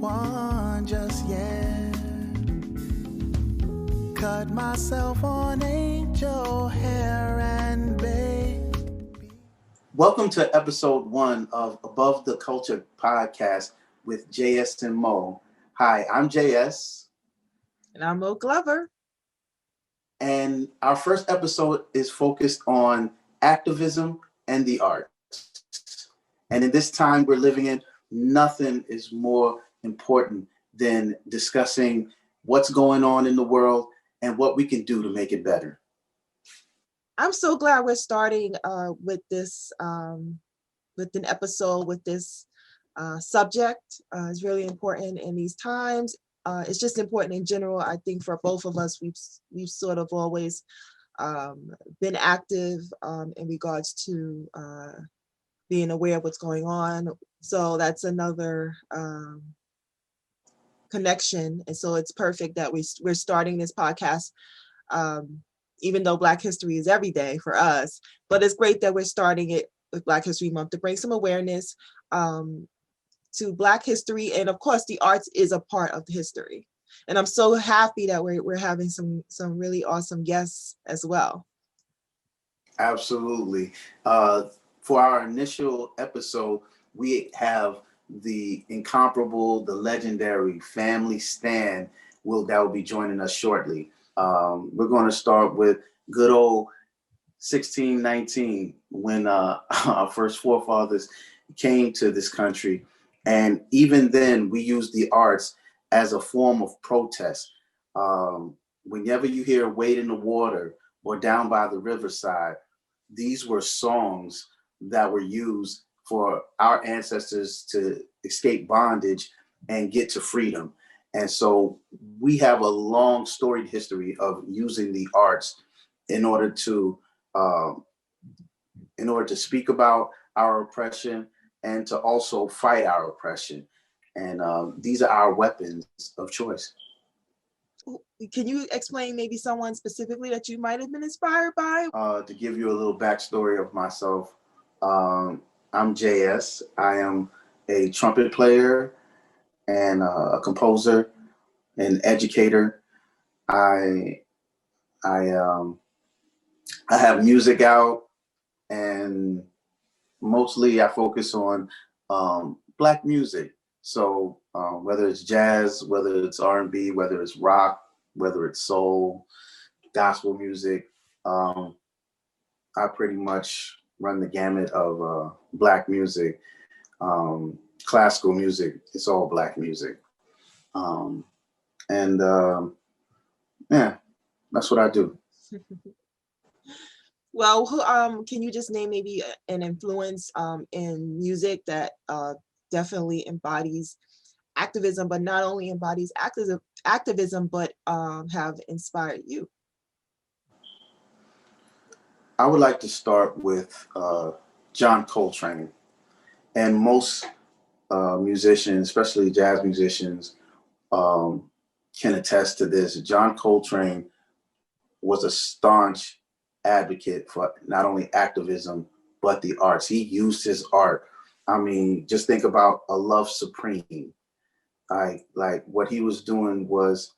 one just yet. Cut myself on angel hair and babe. Welcome to episode 1 of Above the Culture podcast with JS and Mo. Hi, I'm JS. And I'm Mo Glover. And our first episode is focused on activism and the arts. And in this time we're living in, nothing is more important than discussing what's going on in the world and what we can do to make it better. I'm so glad we're starting with this, with an episode with this subject. It's really important in these times. It's just important in general. I think for both of us, we've sort of always been active in regards to being aware of what's going on. So that's another connection. And so it's perfect that we're starting this podcast, even though Black History is every day for us. But it's great that we're starting it with Black History Month to bring some awareness to Black history. And of course, the arts is a part of the history. And I'm so happy that we're having some really awesome guests as well. Absolutely. For our initial episode, we have the incomparable, the legendary Family Stan that will be joining us shortly. We're going to start with good old 1619, when our first forefathers came to this country. And even then, we used the arts as a form of protest. Whenever you hear Wade in the Water or Down by the Riverside, these were songs that were used for our ancestors to escape bondage and get to freedom. And so we have a long storied history of using the arts in order to speak about our oppression and to also fight our oppression. And these are our weapons of choice. Can you explain maybe someone specifically that you might have been inspired by? To give you a little backstory of myself, I'm JS. I am a trumpet player and a composer, an educator. I have music out, and mostly I focus on Black music. So whether it's jazz, whether it's R&B, whether it's rock, whether it's soul, gospel music, I pretty much run the gamut of Black music, classical music. It's all Black music. Yeah, that's what I do. Well, can you just name maybe an influence in music that definitely embodies activism, but not only embodies activism, but have inspired you? I would like to start with John Coltrane. And most musicians, especially jazz musicians, can attest to this. John Coltrane was a staunch advocate for not only activism, but the arts. He used his art. I mean, just think about A Love Supreme. Like what he was doing was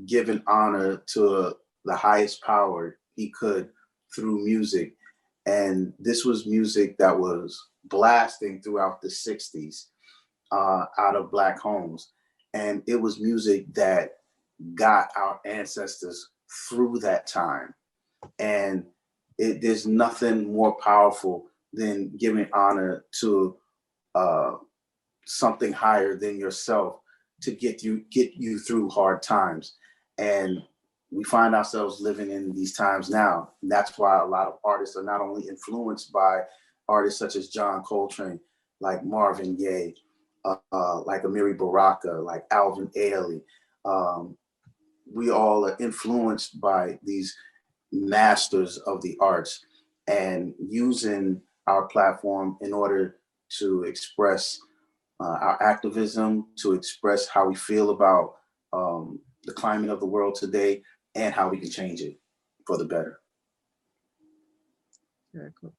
giving honor to the highest power he could through music. And this was music that was blasting throughout the 60s out of Black homes. And it was music that got our ancestors through that time. And there's nothing more powerful than giving honor to something higher than yourself to get you through hard times. And we find ourselves living in these times now. And that's why a lot of artists are not only influenced by artists such as John Coltrane, like Marvin Gaye, like Amiri Baraka, like Alvin Ailey. We all are influenced by these masters of the arts and using our platform in order to express our activism, to express how we feel about the climate of the world today and how we can change it for the better. Very cool.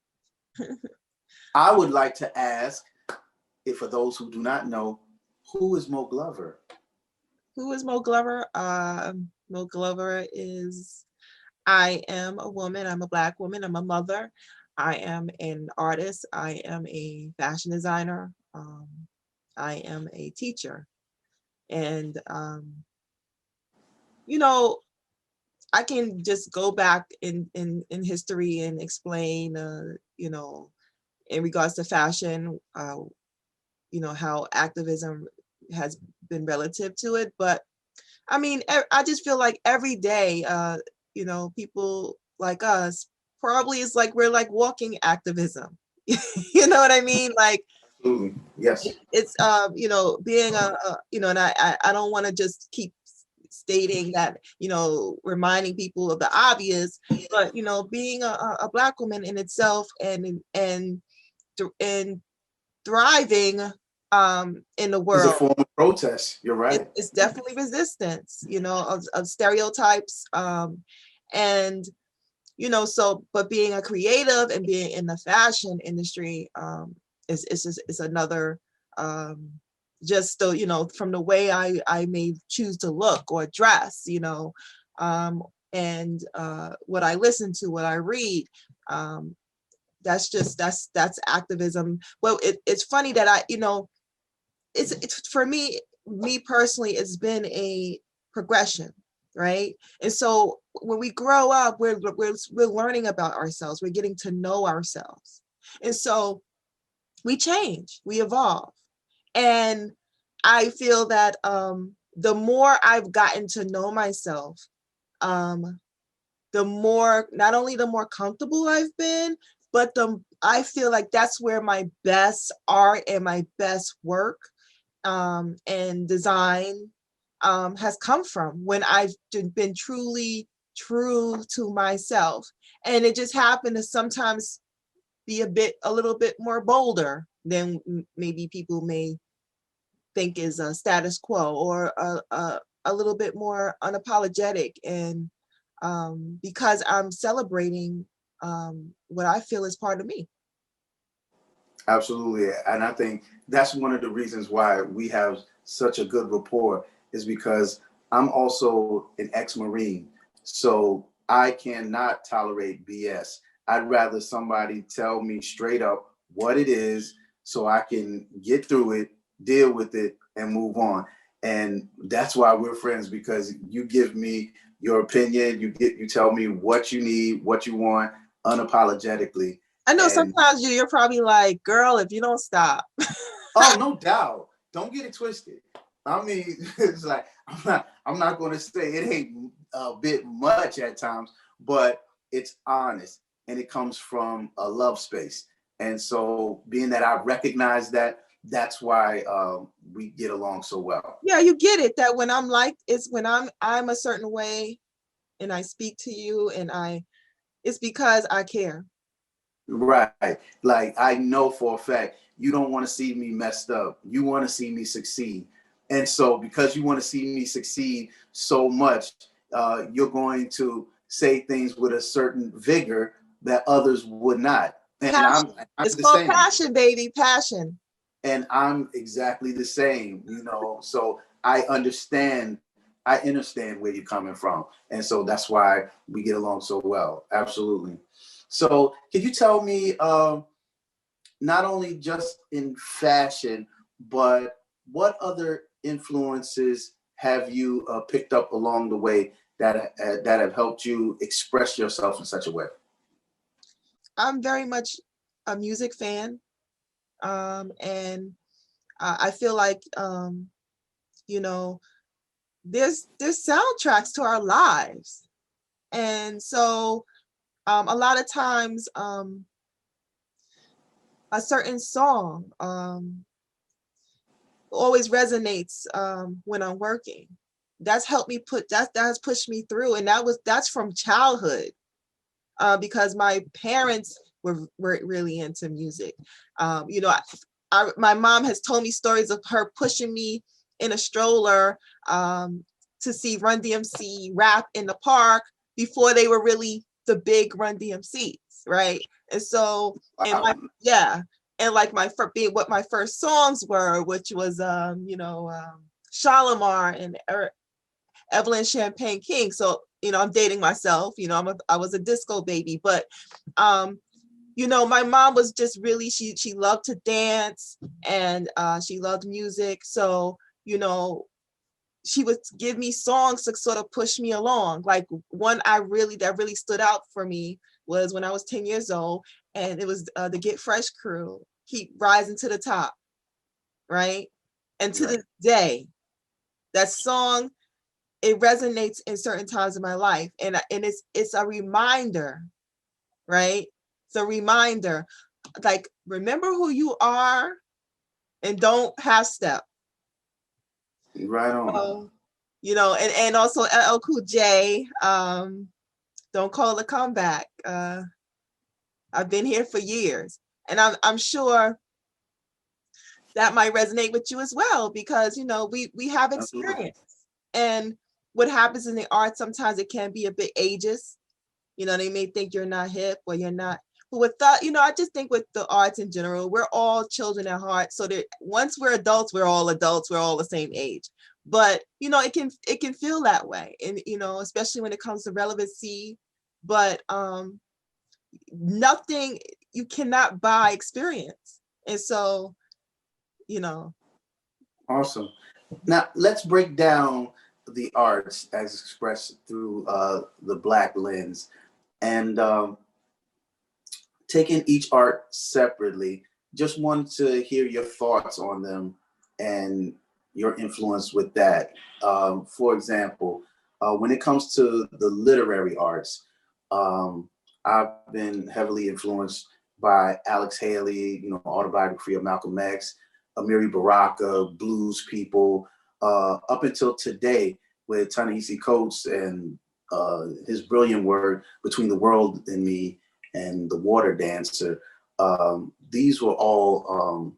I would like to ask, if for those who do not know, Who is Mo Glover? Who is Mo Glover? Mo Glover is, I am a woman. I'm a Black woman. I'm a mother. I am an artist. I am a fashion designer. I am a teacher. And, you know, I can just go back in history and explain, you know, in regards to fashion, you know, how activism has been relative to it. But I mean, I just feel like every day, you know, people like us probably is like we're like walking activism. You know what I mean? Like Absolutely. Yes. it's you know, being you know, and I don't want to just keep stating that, you know, reminding people of the obvious, but you know, being a Black woman in itself and thriving in the It's a world. form of protest. You're right. It's definitely resistance, you know, of stereotypes. And, you know, so, but being a creative and being in the fashion industry is another, just the, you know, from the way I may choose to look or dress, you know, and what I listen to, what I read, that's just, that's activism. Well, it's funny that I, you know, it's for me personally, it's been a progression, right? And so when we grow up, we're learning about ourselves, we're getting to know ourselves, and so we change, we evolve. And I feel that the more I've gotten to know myself, um the more, not only the more comfortable I've been, but I feel like that's where my best art and my best work and design has come from, when I've been truly true to myself. And it just happened to sometimes be a little bit more bolder than maybe people may think is a status quo, or a little bit more unapologetic. And because I'm celebrating what I feel is part of me. Absolutely. And I think that's one of the reasons why we have such a good rapport, is because I'm also an ex-Marine. So I cannot tolerate BS. I'd rather somebody tell me straight up what it is so I can get through it, deal with it, and move on. And that's why we're friends, because you give me your opinion, you tell me what you need, what you want, unapologetically. I know And sometimes you're probably like, girl, if you don't stop. oh, no doubt. Don't get it twisted. I mean, it's like I'm not going to say it ain't a bit much at times, but it's honest and it comes from a love space. And so, being that I recognize that, that's why we get along so well. Yeah, you get it, that when I'm like, it's when I'm a certain way and I speak to you, and it's because I care. Right. Like, I know for a fact you don't want to see me messed up. You want to see me succeed. And so, because you want to see me succeed so much, you're going to say things with a certain vigor that others would not. And Passion. I'm It's the called same. passion, baby, passion. And I'm exactly the same, you know. So I understand where you're coming from. And so that's why we get along so well. Absolutely. So can you tell me, not only just in fashion, but what other influences have you picked up along the way that have helped you express yourself in such a way? I'm very much a music fan. And I feel like, you know, there's soundtracks to our lives. And so a lot of times, a certain song always resonates when I'm working. That's helped me that has pushed me through. And that's from childhood, because my parents were really into music. You know, my mom has told me stories of her pushing me in a stroller to see Run DMC rap in the park before they were really the big Run DMCs, right? And so, and Wow. yeah. and like being what my first songs were, which was Shalimar and Evelyn Champagne King. So, I'm dating myself, I was a disco baby, but my mom was just really, she loved to dance, and she loved music. So, she would give me songs to sort of push me along. Like one that really stood out for me was when I was 10 years old, and it was the Get Fresh crew, Keep Rising to the Top, right? And to this day, that song, it resonates in certain times of my life, and it's a reminder, right? It's a reminder, like, remember who you are and don't half step. Right on. And also LL Cool J, Don't Call a Comeback. I've been here for years, and I'm sure that might resonate with you as well, because we have experience. And what happens in the arts, sometimes it can be a bit ageist. They may think you're not hip or you're not. But with that, I just think with the arts in general, we're all children at heart. So that once we're adults, we're all adults. We're all the same age. But it can feel that way, and especially when it comes to relevancy. But nothing, you cannot buy experience, and so Awesome. Now let's break down the arts as expressed through the Black lens, and taking each art separately. Just wanted to hear your thoughts on them and your influence with that. For example, when it comes to the literary arts, I've been heavily influenced by Alex Haley, autobiography of Malcolm X, Amiri Baraka, Blues People, up until today with Ta-Nehisi Coates and his brilliant work Between the World and Me and The Water Dancer. These were all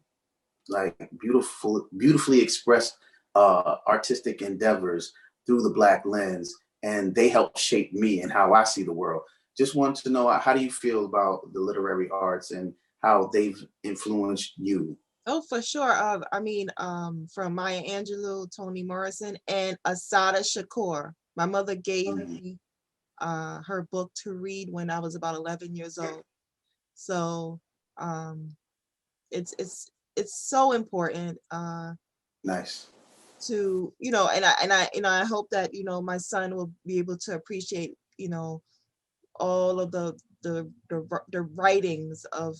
like beautifully expressed artistic endeavors through the Black lens, and they helped shape me and how I see the world. Just wanted to know, how do you feel about the literary arts and how they've influenced you? Oh, for sure. From Maya Angelou, Toni Morrison, and Asada Shakur. My mother gave me her book to read when I was about 11 years old. So it's so important Nice. to I hope that my son will be able to appreciate all of the writings of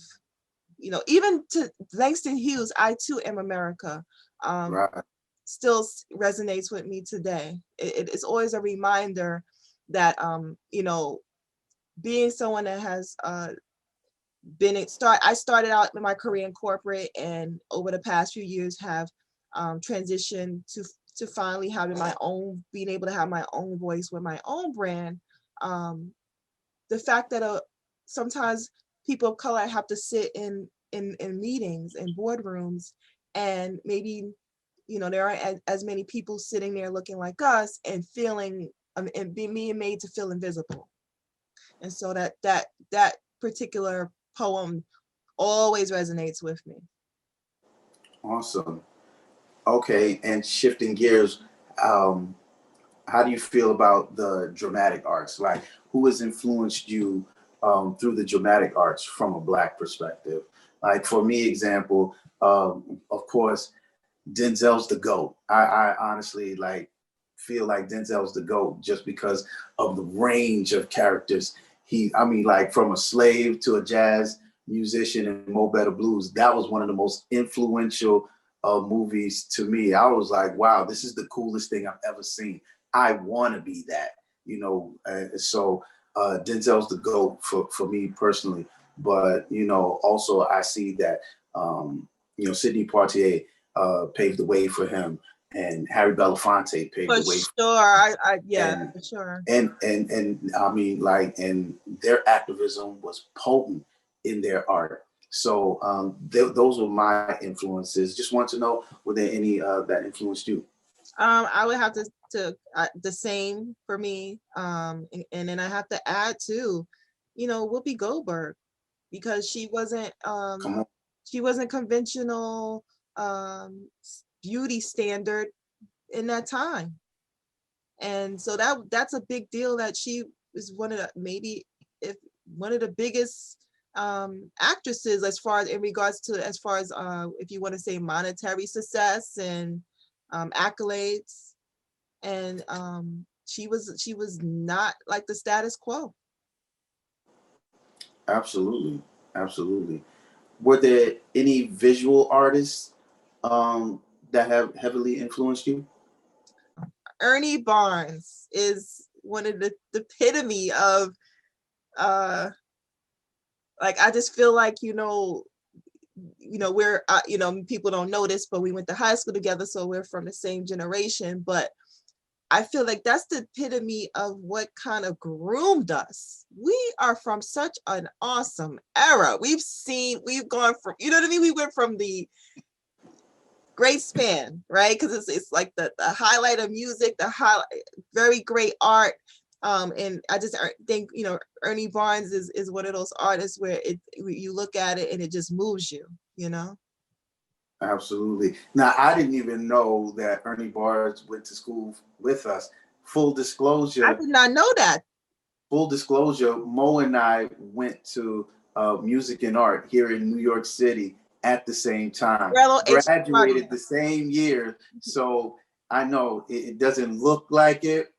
even to Langston Hughes. I too am America. Right. Still resonates with me today. It's always a reminder that being someone that has I started out in my career in corporate, and over the past few years have transitioned to finally being able to have my own voice with my own brand. The fact that sometimes people of color have to sit in meetings and boardrooms, and maybe there aren't as many people sitting there looking like us and feeling and being made to feel invisible. And so that particular poem always resonates with me. Awesome. Okay, and shifting gears, um, how do you feel about the dramatic arts? Like, who has influenced you through the dramatic arts from a Black perspective? Like, for me, example, of course, Denzel's the GOAT. I honestly feel like Denzel's the GOAT just because of the range of characters. Like from a slave to a jazz musician in Mo Better Blues, that was one of the most influential movies to me. I was like, wow, this is the coolest thing I've ever seen. I want to be that, so Denzel's the GOAT for me personally. But, also I see that, Sidney Poitier paved the way for him, and Harry Belafonte paved For the way sure. Yeah, and for sure. and and their activism was potent in their art. So those were my influences. Just want to know, were there any that influenced you? I would have to the same for me. And then I have to add too, Whoopi Goldberg, because Come on. She wasn't conventional beauty standard in that time. And so that's a big deal, that she is one of the, maybe if one of the biggest actresses as far as in regards to, as far as if you want to say monetary success and accolades. And she was not like the status quo. Absolutely, absolutely. Were there any visual artists that have heavily influenced you? Ernie Barnes is one of the epitome of like, I just feel like, we're people don't know this, but we went to high school together, so we're from the same generation. But I feel like that's the epitome of what kind of groomed us. We are from such an awesome era. We've gone from, you know what I mean? We went from the great span, right? Because it's like the highlight of music, very great art. And I just think, Ernie Barnes is one of those artists where you look at it and it just moves you, Absolutely. Now, I didn't even know that Ernie Barnes went to school with us. Full I disclosure, did not know that. Mo and I went to music and art here in New York City at the same time. Rello H. Graduated the same year, so I know it doesn't look like it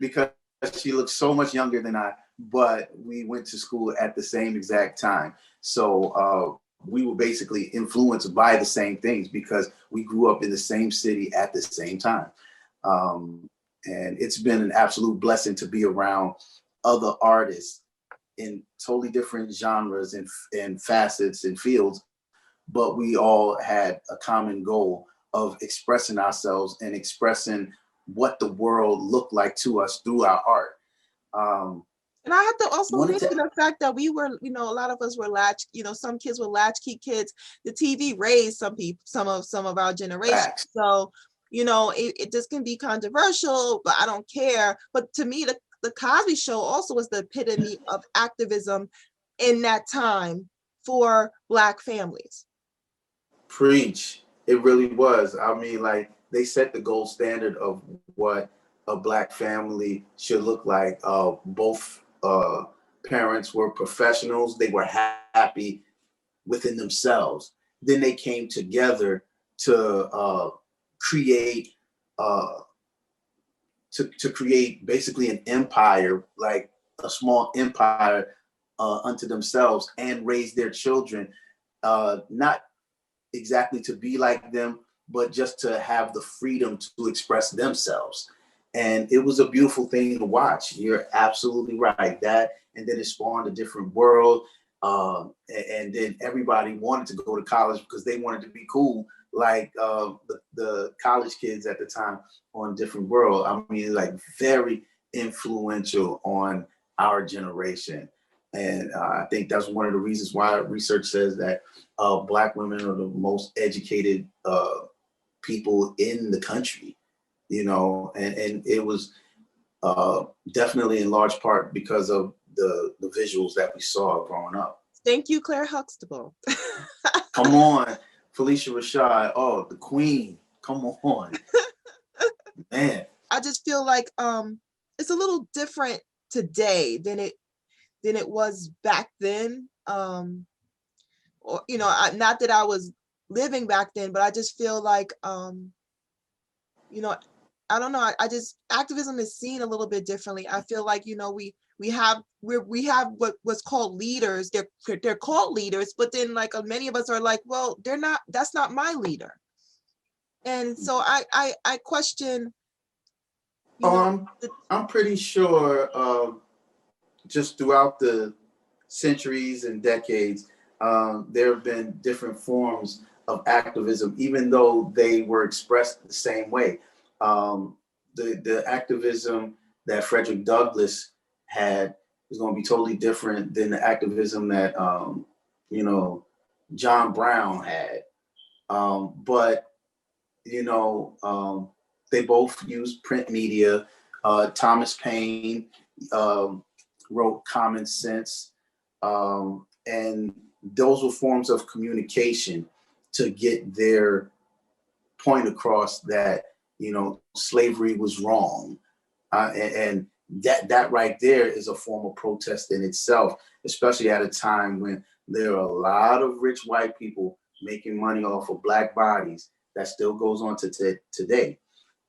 because she looks so much younger than I. But we went to school at the same exact time, so we were basically influenced by the same things because we grew up in the same city at the same time. And it's been an absolute blessing to be around other artists in totally different genres and facets and fields, but we all had a common goal of expressing ourselves and expressing what the world looked like to us through our art. And I have to also mention the fact that we were, a lot of us were some kids were latchkey kids. The TV raised some of our generation. Facts. So, it just can be controversial, but I don't care. But to me, the Cosby Show also was the epitome of activism in that time for Black families. Preach. It really was. I mean, like, they set the gold standard of what a Black family should look like. Both parents were professionals. They were happy within themselves. Then they came together to create to create basically an empire, like a small empire unto themselves, and raise their children, not exactly to be like them, but just to have the freedom to express themselves. And it was a beautiful thing to watch. You're absolutely right. That, and then it spawned a different world. And then everybody wanted to go to college because they wanted to be cool, like the college kids at the time on Different World. I mean, like, very influential on our generation. And I think that's one of the reasons why research says that Black women are the most educated people in the country, and it was definitely in large part because of the visuals that we saw growing up. Thank you, Claire Huxtable. Come on, Felicia Rashad. Oh, the queen. Come on. Man. I just feel like it's a little different today than it was back then. Or not that I was living back then, but I just feel like I don't know. I just, activism is seen a little bit differently. I feel like we have what's called leaders. They're called leaders, but then like many of us are like, well, they're not. That's not my leader. And so I question. I'm pretty sure just throughout the centuries and decades, there have been different forms of activism, even though they were expressed the same way. The activism that Frederick Douglass had is going to be totally different than the activism that John Brown had. But they both used print media. Thomas Paine wrote Common Sense, and those were forms of communication to get their point across that, you know, slavery was wrong. And that right there is a form of protest in itself, especially at a time when there are a lot of rich white people making money off of Black bodies. That still goes on to today.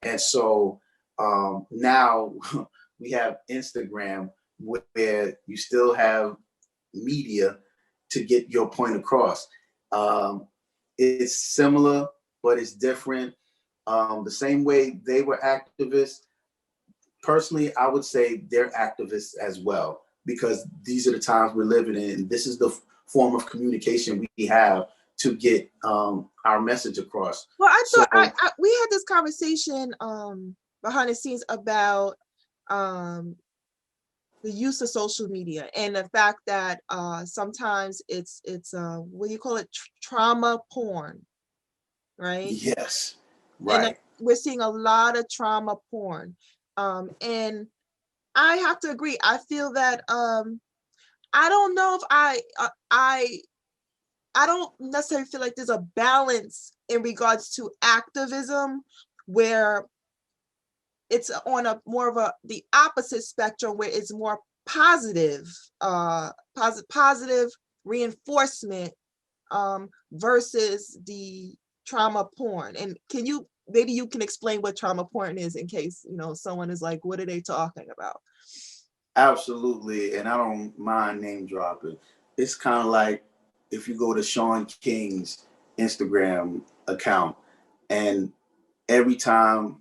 And so now we have Instagram, where you still have media to get your point across. It's similar, but it's different. The same way they were activists, personally, I would say they're activists as well, because these are the times we're living in. This is the form of communication we have to get our message across. Well, I So thought we had this conversation behind the scenes about the use of social media and the fact that sometimes it's what do you call it, trauma porn, right? yes, And right. we're seeing a lot of trauma porn, and I have to agree. I feel that I don't know if I don't necessarily feel like there's a balance in regards to activism where it's on a more of the opposite spectrum, where it's more positive, positive reinforcement versus the trauma porn. And maybe you can explain what trauma porn is, in case, you know, someone is like, what are they talking about? Absolutely. And I don't mind name dropping. It's kind of like if you go to Sean King's Instagram account, and every time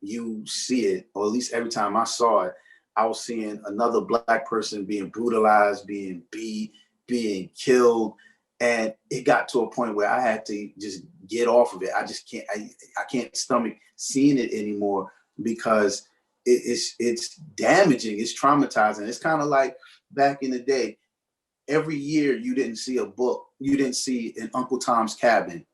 you see it, or at least every time I saw it, I was seeing another Black person being brutalized, being beat, being killed. And it got to a point where I had to just get off of it. I just can't, I can't stomach seeing it anymore, because it's damaging, it's traumatizing. It's kind of like back in the day, every year you didn't see a book, you didn't see an Uncle Tom's Cabin,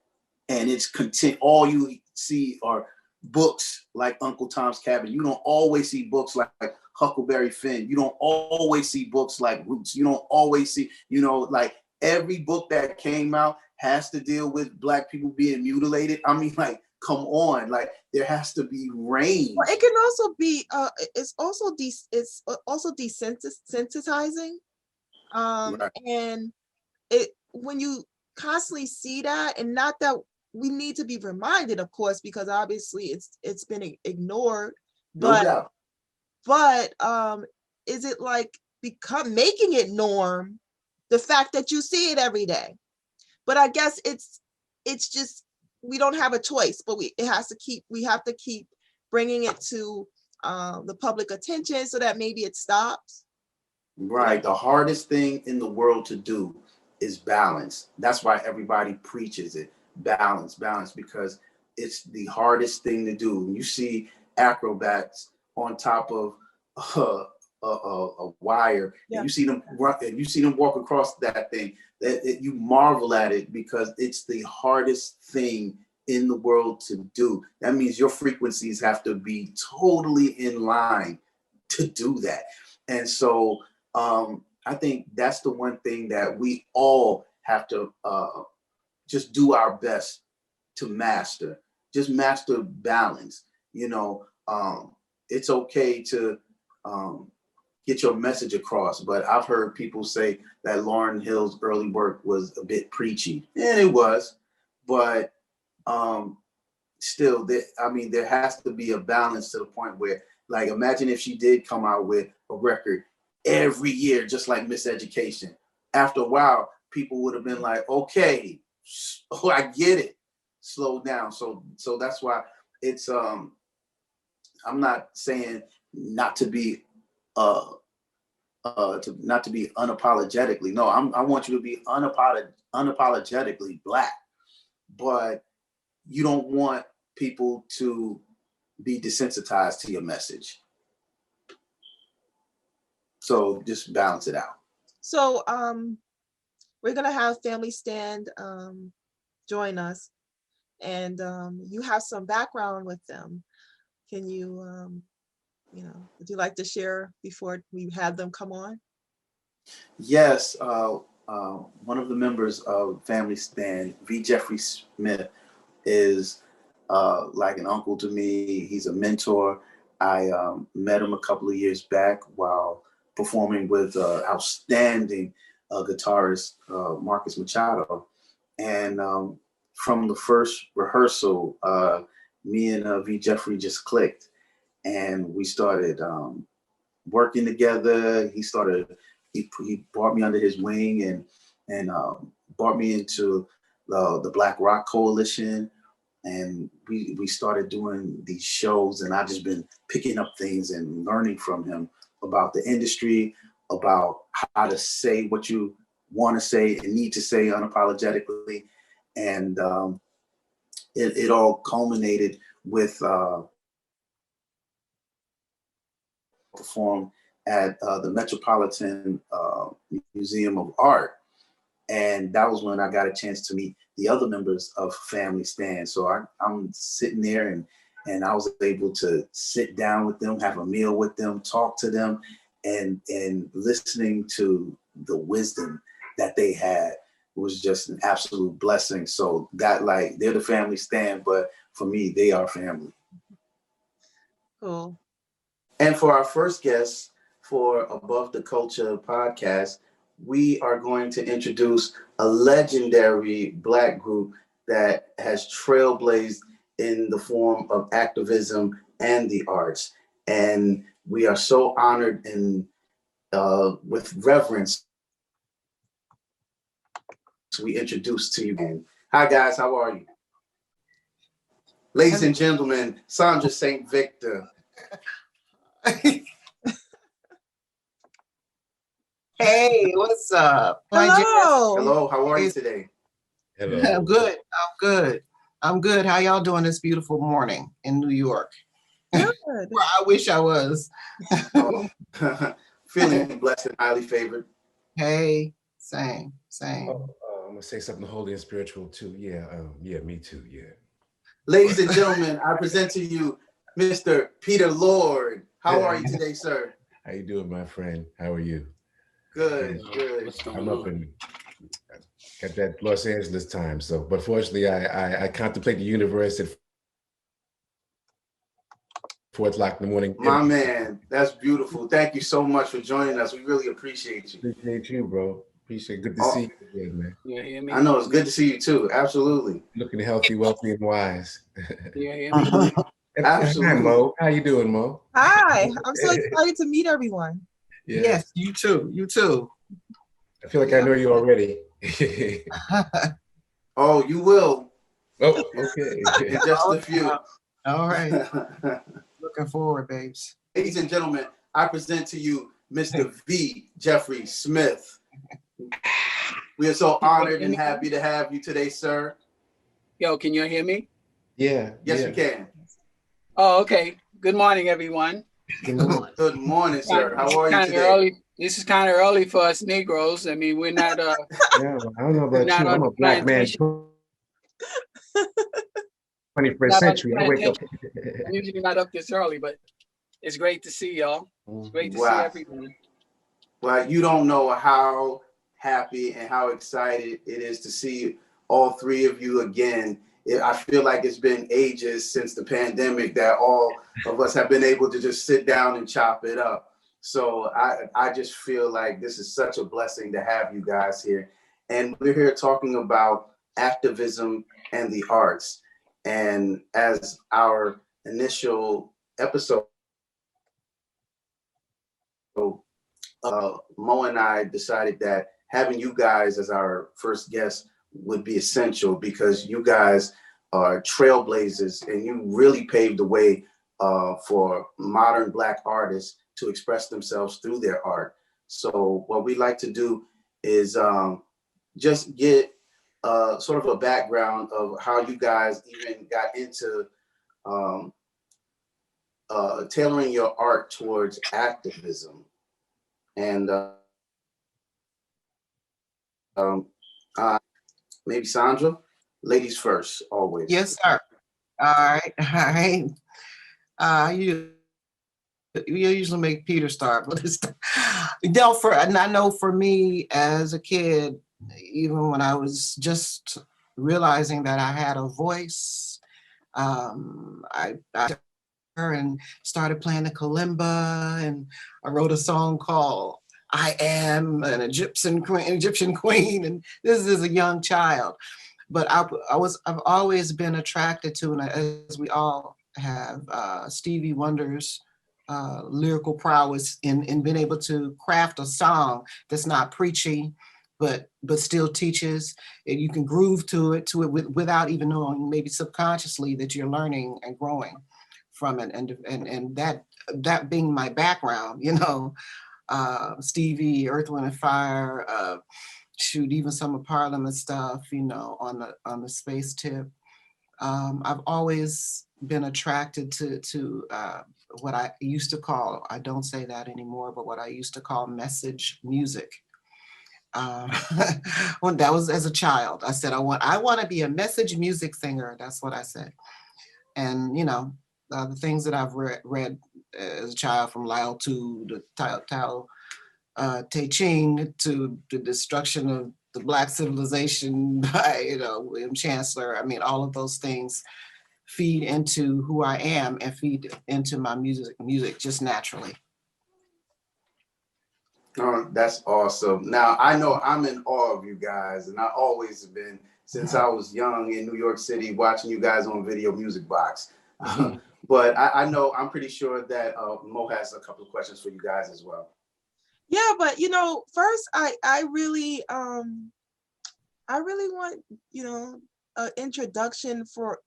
and it's content. All you see are books like Uncle Tom's Cabin. You don't always see books like Huckleberry Finn. You don't always see books like Roots. You don't always see, you know, like every book that came out has to deal with Black people being mutilated. I mean, like, come on, like there has to be range. Well, it can also be it's also desensitizing, Right. and it, when you constantly see that, and not that we need to be reminded, of course, because obviously it's been ignored, No but doubt. Is it like making it norm, the fact that you see it every day? But I guess it's just, we don't have a choice, but we have to keep bringing it to the public attention so that maybe it stops. Right. The hardest thing in the world to do is balance. That's why everybody preaches it. Balance, balance, because it's the hardest thing to do. You see acrobats on top of a wire, Yeah. and you see them run, and you see them walk across that thing. You marvel at it, because it's the hardest thing in the world to do. That means your frequencies have to be totally in line to do that. And so I think that's the one thing that we all have to just do our best to master. Just master balance. You know, it's okay to get your message across, but I've heard people say that Lauryn Hill's early work was a bit preachy, and it was, but still, there has to be a balance, to the point where, like, imagine if she did come out with a record every year, just like Miss Education. After a while, people would have been like, okay, oh, I get it. Slow down. So that's why it's I'm not saying not to be not to be unapologetically. No, I want you to be unapologetically Black, but you don't want people to be desensitized to your message. So just balance it out. So we're gonna have Family Stand join us, and you have some background with them. Can you would you like to share before we have them come on? Yes, one of the members of Family Stand, V. Jeffrey Smith, is like an uncle to me. He's a mentor. I met him a couple of years back while performing with outstanding guitarist Marcus Machado. And from the first rehearsal, me and V. Jeffrey just clicked, and we started working together. He brought me under his wing and brought me into the Black Rock Coalition, and we started doing these shows, and I've just been picking up things and learning from him about the industry, about how to say what you want to say and need to say unapologetically. And it all culminated with perform at the Metropolitan Museum of Art. And that was when I got a chance to meet the other members of Family Stand. So I'm sitting there and I was able to sit down with them, have a meal with them, talk to them, and listening to the wisdom that they had was just an absolute blessing. So that, like, they're the Family Stand, but for me, they are family. Cool. And for our first guest for Above the Culture podcast, we are going to introduce a legendary Black group that has trailblazed in the form of activism and the arts. And we are so honored and with reverence, we introduce to you. Hi guys, how are you? Ladies and gentlemen, Sandra St. Victor. Hey, what's up? Hello. Hello, how are you today? Hello. I'm good. I'm good. How y'all doing this beautiful morning in New York? Good. Well, I wish I was. Oh, feeling blessed and highly favored. Hey, same. I'm gonna say something holy and spiritual too. Yeah, me too. Yeah. Ladies and gentlemen, I present to you Mr. Peter Lord. How are you today, sir? How you doing, my friend? How are you? Good. I'm up and got that Los Angeles time. So, but fortunately, I contemplate the universe at 4 o'clock in the morning. My man, that's beautiful. Thank you so much for joining us. We really appreciate you. Appreciate you, bro. Appreciate. Good to see you again, man. You hear me? I know, it's good to see you too. Absolutely. Looking healthy, wealthy, and wise. You hear me? Absolutely. Hi, Mo. How you doing, Mo? Hi. I'm so excited to meet everyone. Yes, you too. You too. I feel like I know you already. Oh, you will. Oh, okay. In just a few. All right. Looking forward, babes. Ladies and gentlemen, I present to you Mr. V. Jeffrey Smith. We are so honored and happy to have you today, sir. Yo, can you hear me? Yeah. Yes, we can. Oh, okay. Good morning, everyone. Good morning, sir. How are you Kinda today? early. This is kind of early for us Negroes. I mean, we're not. Yeah, I don't know about Not you. on I'm a the Black man. plantation. 21st Not on century. the I wake up. I'm usually not up this early, but it's great to see y'all. It's great to see Wow. everyone. Well, you don't know how happy and how excited it is to see all three of you again. I feel like it's been ages since the pandemic that all of us have been able to just sit down and chop it up. So I just feel like this is such a blessing to have you guys here. And we're here talking about activism and the arts. And as our initial episode, Mo and I decided that having you guys as our first guest would be essential because you guys are trailblazers and you really paved the way for modern Black artists to express themselves through their art. So what we like to do is just get sort of a background of how you guys even got into tailoring your art towards activism. And maybe Sandra, ladies first, always. Yes, sir. All right. You you usually make Peter start, but it's no, and I know for me as a kid, even when I was just realizing that I had a voice, I and started playing the kalimba, and I wrote a song called I Am an Egyptian Queen, and this is a young child. But I've always been attracted to, and as we all have, Stevie Wonder's lyrical prowess in being able to craft a song that's not preachy, but still teaches, and you can groove to it without even knowing, maybe subconsciously, that you're learning and growing from it, and that being my background, Stevie, Earth, Wind and Fire, shoot, even some of Parliament stuff, on the space tip. I've always been attracted to what I used to call, I don't say that anymore, but what I used to call message music. When that was as a child, I said, I want to be a message music singer. That's what I said. And, the things that I've read as a child, from Lao Tzu to Tao Te Ching to the destruction of the Black civilization by, William Chancellor. I mean, all of those things feed into who I am and feed into my music just naturally. Oh, that's awesome. Now, I know I'm in awe of you guys, and I always have been since I was young in New York City watching you guys on Video Music Box. But I know, I'm pretty sure that Mo has a couple of questions for you guys as well. Yeah, but first I really want, an introduction for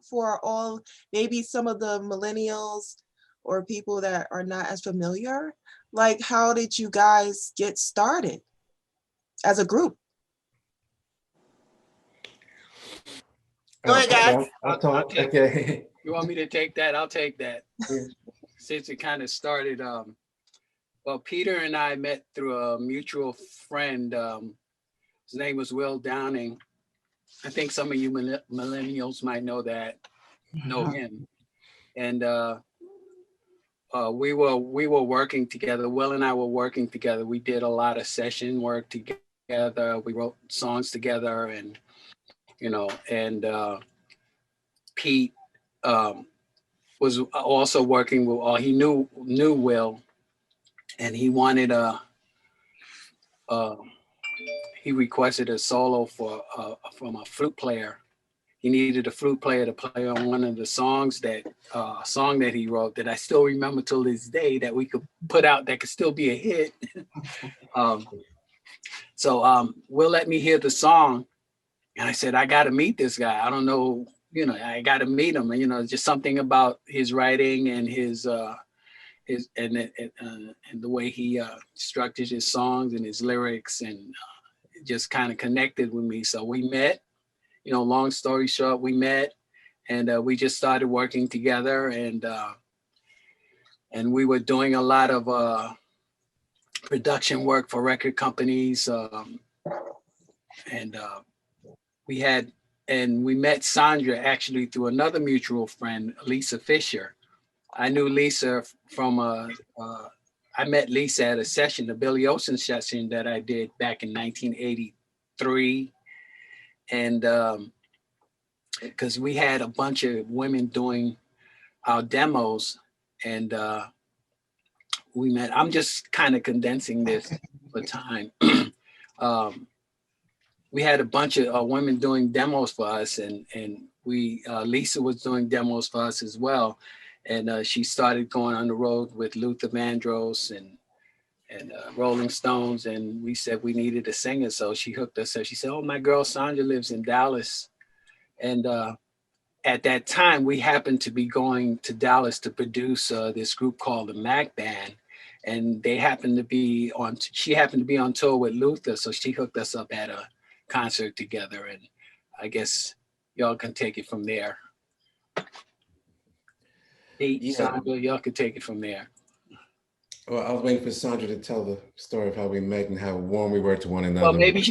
all, maybe some of the millennials or people that are not as familiar. Like, how did you guys get started as a group? Go ahead, guys. I'll talk. Okay. You want me to take that? I'll take that. Yeah. Since it kind of started, well, Peter and I met through a mutual friend. His name was Will Downing. I think some of you millennials might know him. And we were working together. Will and I were working together. We did a lot of session work together. We wrote songs together, and Pete was also working with. He knew Will, and he wanted he requested a solo from a flute player. He needed a flute player to play on one of the songs song that he wrote, that I still remember till this day, that we could put out, that could still be a hit. So Will let me hear the song, and I said, I got to meet this guy. I don't know, I got to meet him. And, just something about his writing and his and the way he structures his songs and his lyrics, and it just kind of connected with me. So we met. Long story short, we met, and we just started working together, and we were doing a lot of production work for record companies, and we met Sandra actually through another mutual friend, Lisa Fisher. I knew Lisa from I met Lisa at a session, the Billy Ocean session that I did back in 1983. And because we had a bunch of women doing our demos, and we met. I'm just kind of condensing this for time. We had a bunch of women doing demos for us, and Lisa was doing demos for us as well. And she started going on the road with Luther Vandross and Rolling Stones, and we said we needed a singer, so she hooked us up. She said, "Oh, my girl Sandra lives in Dallas," and at that time we happened to be going to Dallas to produce this group called the Mac Band, and they happened to be on. She happened to be on tour with Luther, so she hooked us up at a concert together, and I guess y'all can take it from there. Pete, Sandra, y'all can take it from there. Well, I was waiting for Sandra to tell the story of how we met and how warm we were to one Well, another. maybe,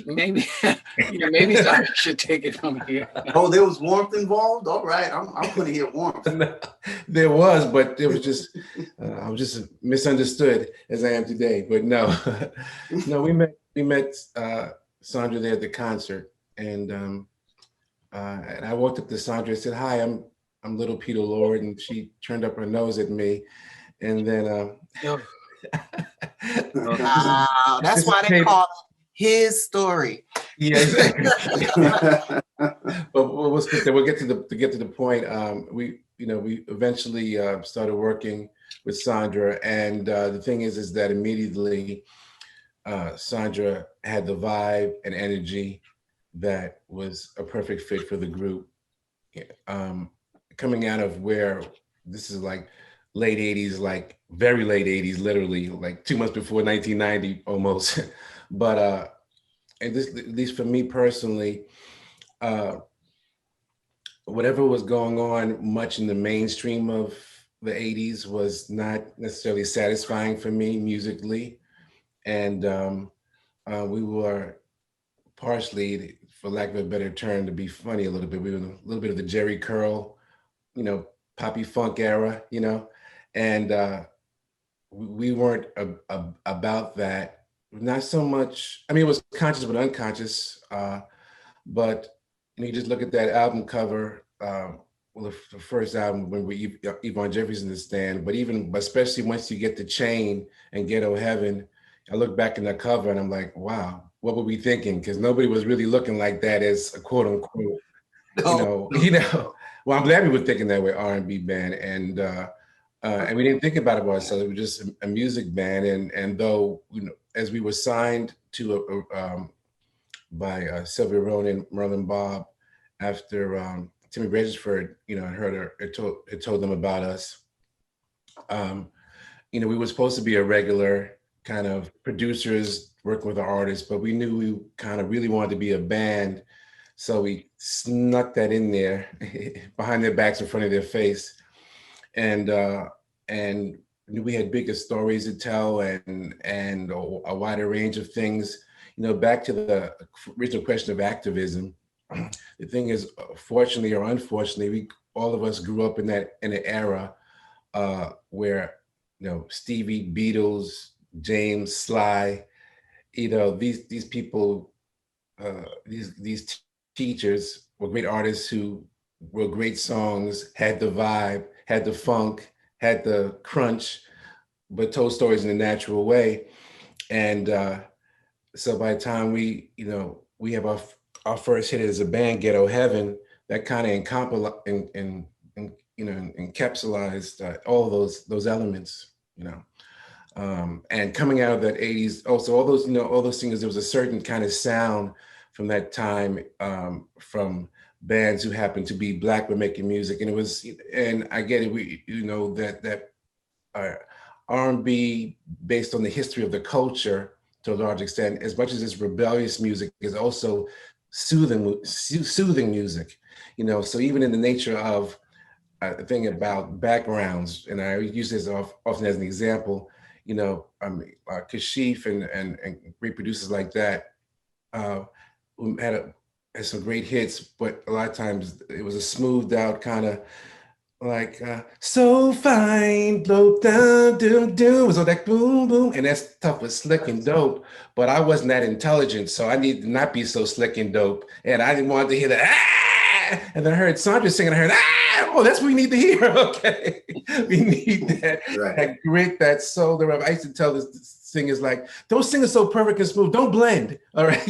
yeah, maybe Sarah should take it from here. Oh, there was warmth involved. All right, I'm going to hear warmth. There was, but it was just I was just misunderstood as I am today. But no, no, we met Sandra there at the concert, and I walked up to Sandra and said, "Hi, I'm Little Peter Lord," and she turned up her nose at me, and then Oh, Wow, that's this why is they paper. call it his story. Yeah, exactly. But what's good? We'll get to the point. We eventually started working with Sandra, and the thing is that immediately Sandra had the vibe and energy that was a perfect fit for the group. Um, Coming out of where this is like late 80s, like very late 80s, literally like 2 months before 1990 almost. But and this, at least for me personally, uh, whatever was going on much in the mainstream of the 80s was not necessarily satisfying for me musically. And we were partially, for lack of a better term, to be funny a little bit, we were in a little bit of the Jerry Curl, poppy funk era, and we weren't about that. Not so much, I mean, it was conscious but unconscious. But you just look at that album cover, well, the first album when we Yvonne Jeffries in the stand, but especially once you get to Chain and Ghetto Heaven, I look back in the cover and I'm like, wow, what were we thinking? Because nobody was really looking like that as a quote unquote, No. Well, I'm glad we were thinking that way, R&B band, and we didn't think about it about ourselves. It was just a music band, and though as we were signed to by Sylvia Ronan, Merlin Bob, after Timmy Regisford, heard it told them about us. We were supposed to be a regular kind of producers working with the artists, but we knew we kind of really wanted to be a band. So we snuck that in there behind their backs, in front of their face. And we had bigger stories to tell and a wider range of things. Back to the original question of activism. The thing is, fortunately or unfortunately, all of us grew up in an era where Stevie, Beatles, James, Sly, these people, these teachers were great artists who wrote great songs, had the vibe, had the funk, had the crunch, but told stories in a natural way. And so by the time we have our first hit as a band, Ghetto Heaven, that kind of encapsulized all those elements, and coming out of that 80s, also all those singers, there was a certain kind of sound from that time, from bands who happened to be Black but making music. And I get it, that R&B, based on the history of the culture to a large extent, as much as it's rebellious music, is also soothing music, so even in the nature of a thing about backgrounds, and I use this often as an example, Kashif and great producers like that, who had some great hits, but a lot of times it was a smoothed out kind of like so fine, blow down, doom doom, was all that boom boom, and that stuff was slick and dope. But I wasn't that intelligent, so I needed to not be so slick and dope, and I didn't want to hear that. And then I heard Sandra singing. I heard, oh, that's what we need to hear. Okay, we need that, Right. that grit, that soul. I used to tell the singers, like, don't sing it so perfect and smooth. Don't blend. All right,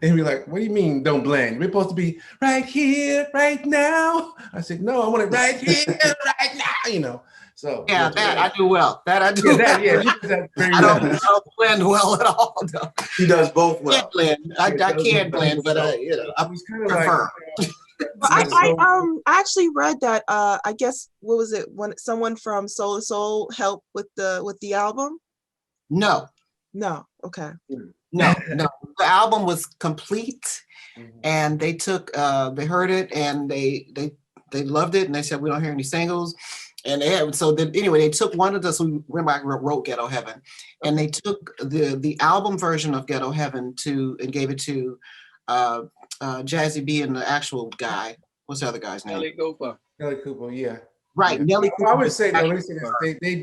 And we're like, what do you mean don't blend? We're supposed to be right here, right now. I said, no, I want it right here, right now. So Yeah, that I do well. That I do. yeah, well. she does that very I well. don't blend well at all. No. She does both I well. can't blend. I can't blend, but I It's kind of prefer. But I actually read that I guess what was it, when someone from Soul to Soul helped with the album? No, Okay. no. The album was complete, and they took they heard it and they loved it, and they said, we don't hear any singles. And they had, so then anyway, they took one of the, so remember I wrote Ghetto Heaven, and they took the album version of Ghetto Heaven and gave it to Jazzy B and the actual guy. What's the other guy's name? Nelly Cooper. Nelly Cooper, yeah. Right, Yeah. Nelly Cooper. I would say, no, let me say this. They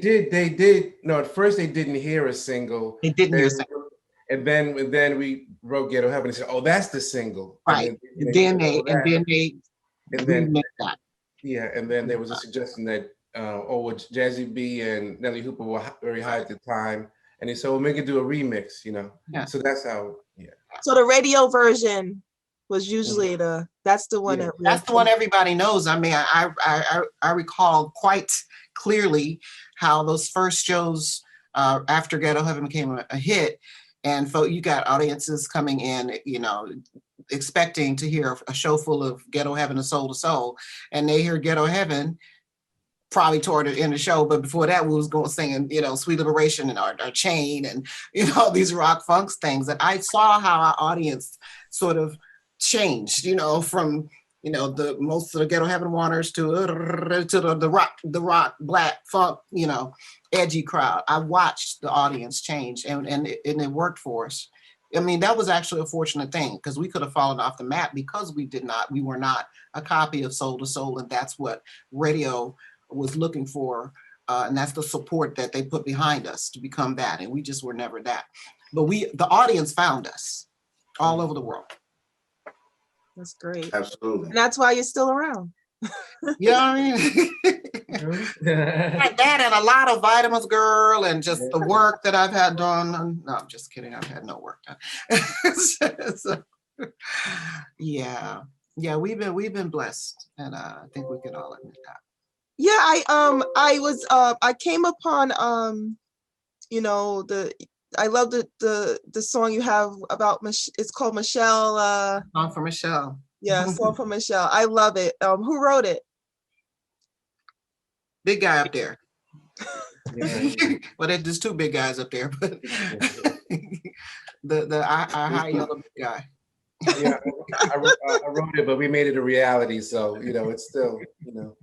did. No, at first they didn't hear a single. They didn't hear a single. And then we wrote Ghetto Heaven and said, oh, that's the single. Right. And then they remixed that. Yeah, and then there was a suggestion that Jazzy B and Nelly Hooper were very high at the time, and they said, "Well, make it do a remix," you know. Yeah. So that's how. Yeah. So the radio version was usually that's the one that's the one everybody knows. I mean, I recall quite clearly how those first shows after Ghetto Heaven became a hit, and you got audiences coming in, you know, expecting to hear a show full of Ghetto Heaven and Soul to Soul, and they hear Ghetto Heaven probably toward the end of the show, but before that we was going singing, you know, Sweet Liberation and our Chain and, you know, these rock funks things. And I saw how our audience sort of changed, you know, from, you know, the most of the Ghetto Heaven wanners to the rock black funk, you know, edgy crowd. I watched the audience change, and it worked for us. I mean, that was actually a fortunate thing, because we could have fallen off the map because we were not a copy of Soul to Soul, and that's what radio was looking for, and that's the support that they put behind us to become that, and we just were never that. But the audience found us all over the world. That's great. Absolutely. And that's why you're still around. You know what I mean? Like that, and a lot of vitamins, girl, and just the work that I've had done. No, I'm just kidding. I've had no work done. So, yeah, we've been blessed, and I think we can all admit that. Yeah, I came upon you know, I love the song you have about it's called Michelle. Song for Michelle. Yeah, Song for Michelle. I love it. Who wrote it? Big guy up there. Yeah. Well, there's two big guys up there, but the high yellow big guy. Yeah, I wrote it, but we made it a reality. So, you know, it's still, you know,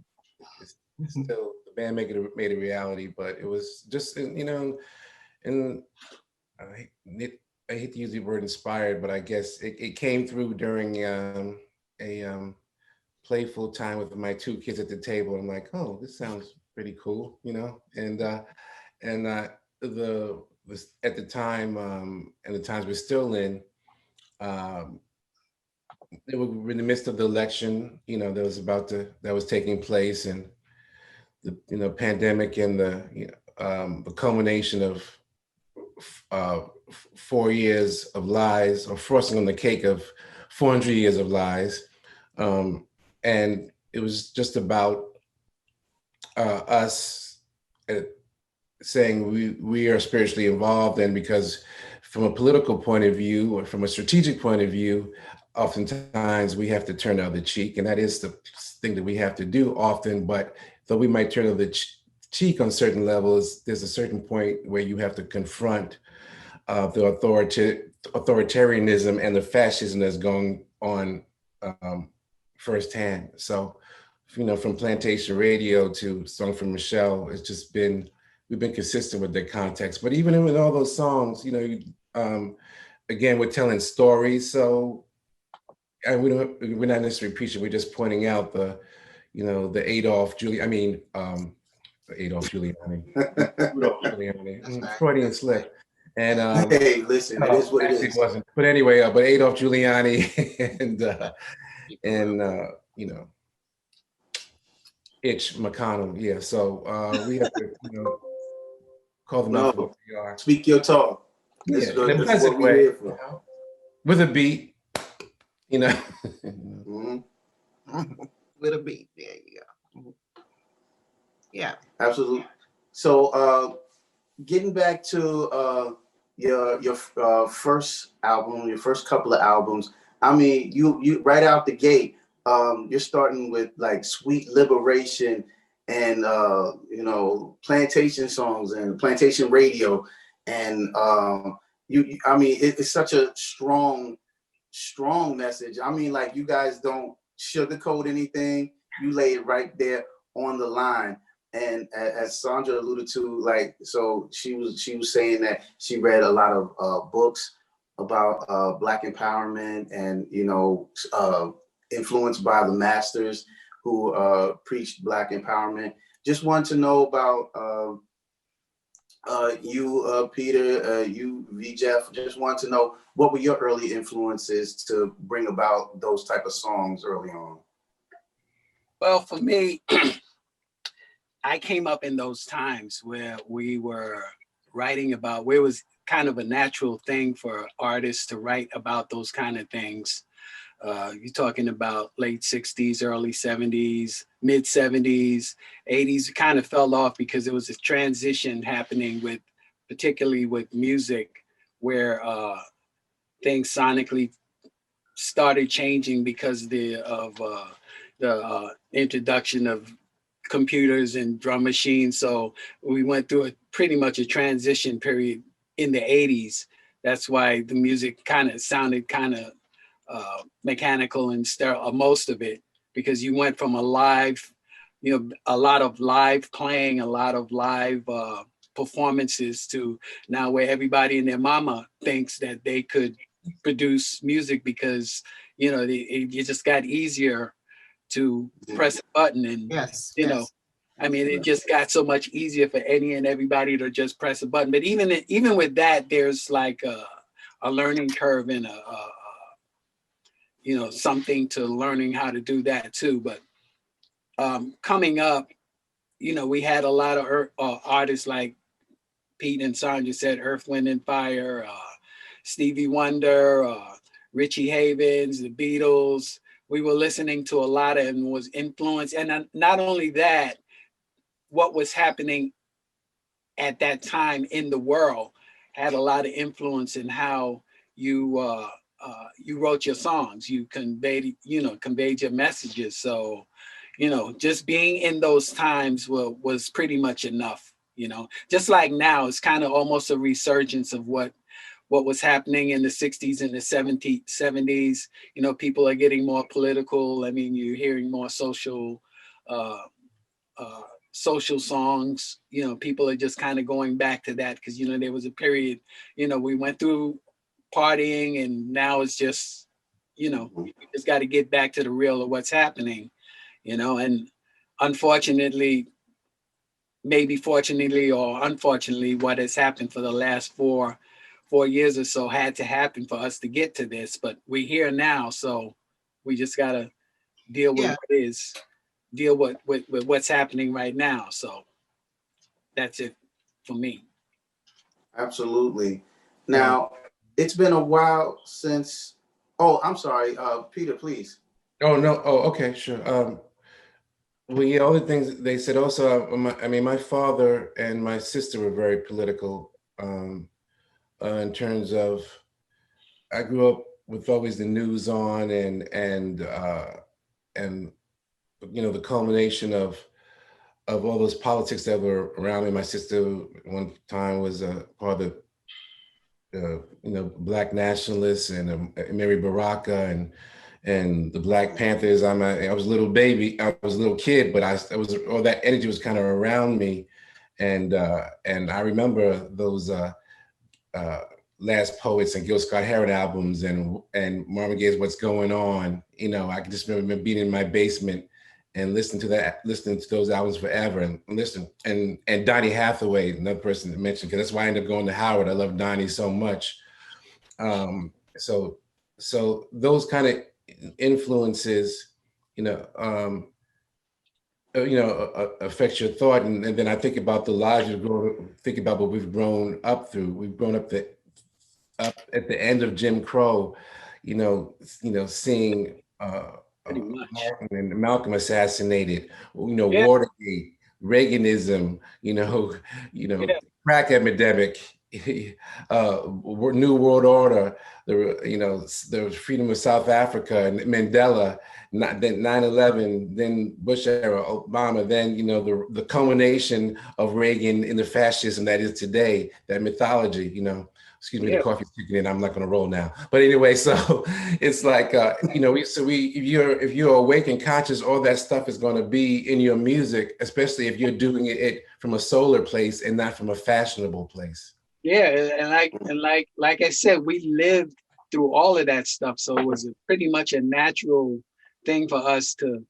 it's still the band made it a reality. But it was just, you know, and I hate to use the word inspired, but I guess it came through during a playful time with my two kids at the table. I'm like, oh, this sounds pretty cool, you know, and at the time and the times we're still in, they were in the midst of the election, you know, that was taking place, and the, you know, pandemic and the culmination of 4 years of lies, or frosting on the cake of 400 years of lies. And it was just about us saying we are spiritually involved, and because from a political point of view or from a strategic point of view, oftentimes we have to turn the other cheek, and that is the thing that we have to do often. But though we might turn the other cheek on certain levels, there's a certain point where you have to confront the authoritarianism and the fascism that's going on firsthand. So, you know, from Plantation Radio to Song from Michelle, it's just we've been consistent with the context. But even with all those songs, you know, again, we're telling stories. So, and we're not necessarily preaching. We're just pointing out the Adolf Giuliani, Rudolph Giuliani, Freudian slip. And hey, listen, it is what it is. It wasn't. But anyway, but Adolf Giuliani and you know, Itch McConnell. Yeah. So we have to, you know, call them out for what they are. Speak your talk. Yeah, in a pleasant way, you know, with a beat, you know. Mm-hmm. With a beat. There you go. Yeah. Absolutely. So getting back to your first album, your first couple of albums, I mean, you right out the gate, you're starting with like Sweet Liberation and you know, plantation songs and plantation radio, and I mean, it's such a strong message. I mean, like, you guys don't sugarcoat anything. You lay it right there on the line. And as Sandra alluded to, like, so she was saying that she read a lot of books about Black empowerment, and influenced by the masters who preached Black empowerment. Just want to know about you, Peter, you, V. Jeff. Just want to know, what were your early influences to bring about those type of songs early on? Well, for me, I came up in those times where we were writing about, where it was kind of a natural thing for artists to write about those kind of things. You're talking about late 60s, early 70s, mid 70s, 80s. It kind of fell off because there was a transition happening with, particularly with music, where things sonically started changing because of the introduction of computers and drum machines. So we went through pretty much a transition period in the 80s. That's why the music kind of sounded kind of mechanical and sterile, most of it, because you went from a live, a lot of live playing, a lot of live performances, to now where everybody and their mama thinks that they could produce music because, it just got easier to press a button, and Yes. I mean, it just got so much easier for any and everybody to just press a button. But even with that, there's like a learning curve and something to learning how to do that too. But coming up, we had a lot of artists like Pete and Sandra said, Earth, Wind and Fire, Stevie Wonder, Richie Havens, the Beatles. We were listening to a lot of, and was influenced. And not only that, what was happening at that time in the world had a lot of influence in how you wrote your songs. You conveyed your messages. So, just being in those times was pretty much enough. Just like now, it's kind of almost a resurgence of what was happening in the 60s and the 70s. People are getting more political. I mean, you're hearing more social songs. People are just kind of going back to that because, there was a period, we went through partying, and now it's just, you just got to get back to the real of what's happening, and unfortunately, maybe fortunately or unfortunately, what has happened for the last four years or so had to happen for us to get to this, but we're here now. So we just got to deal with what is, deal with what's happening right now. So that's it for me. Absolutely. Now, it's been a while since, oh, I'm sorry, Peter, please. Oh, no. Oh, okay, sure. Well, yeah, all the things they said also, my father and my sister were very political in terms of, I grew up with always the news on, and the culmination of all those politics that were around me. My sister one time was part of the Black nationalists, and Mary Baraka and the Black Panthers. I was a little baby, I was a little kid, but all that energy was kind of around me, and I remember those Last Poets and Gil Scott-Heron albums, and Marvin Gaye's What's Going On. I can just remember being in my basement and listening to those albums forever, and Donny Hathaway, another person to mention, because that's why I ended up going to Howard. I love Donny so much. So those kind of influences, affect your thought, and then I think about the lives think about what we've grown up through. We've grown up at the end of Jim Crow, seeing Martin and Malcolm assassinated, Watergate, Reaganism, crack epidemic, New World Order, the freedom of South Africa, and Mandela, then 9/11, then Bush era, Obama, then the culmination of Reagan in the fascism that is today, that mythology, Excuse me, the Yeah. coffee's kicking in. I'm not going to roll now. But anyway, so it's like, if you're awake and conscious, all that stuff is going to be in your music, especially if you're doing it from a solar place and not from a fashionable place. Yeah, and like I said, we lived through all of that stuff, so it was pretty much a natural thing for us to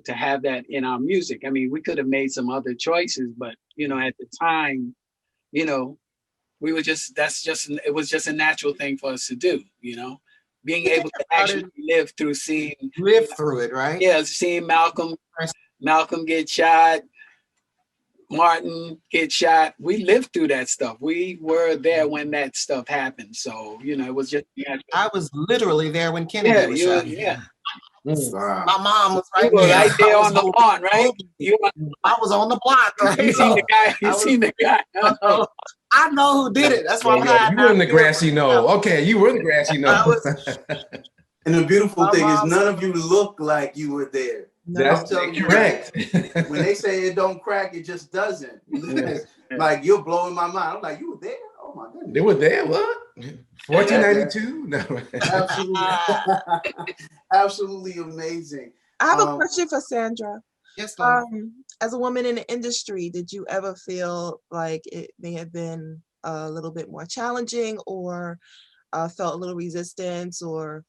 have that in our music. I mean, we could have made some other choices, but at the time, you know, we were just it was just a natural thing for us to do. Being able to actually live through it, right? yeah, seeing Malcolm get shot, Martin get shot. We lived through that stuff. We were there when that stuff happened. So, it was just natural. I was literally there when Kennedy was shot. Yeah. Wow. My mom was You right were there. right there on the lawn, right? I was on the block, right? You seen the guy. Seen the guy. I know who did it. That's why I'm hiding. You were in the grassy knoll. Okay, you were in the grassy knoll. And the beautiful thing is none of you look like you were there. That's correct. When they say it don't crack, it just doesn't. Like, you're blowing my mind. I'm like, you were there? Oh my goodness. They were there? What? 1492? No. Absolutely. Absolutely amazing. I have a question for Sandra. Yes, as a woman in the industry, did you ever feel like it may have been a little bit more challenging, or felt a little resistance, or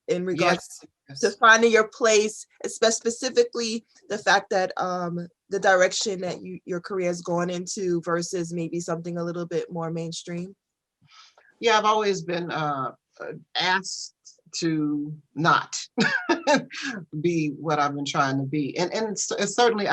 in regards to finding your place, specifically the fact that the direction that your career has gone into versus maybe something a little bit more mainstream? Yeah, I've always been asked to not be what I've been trying to be, and certainly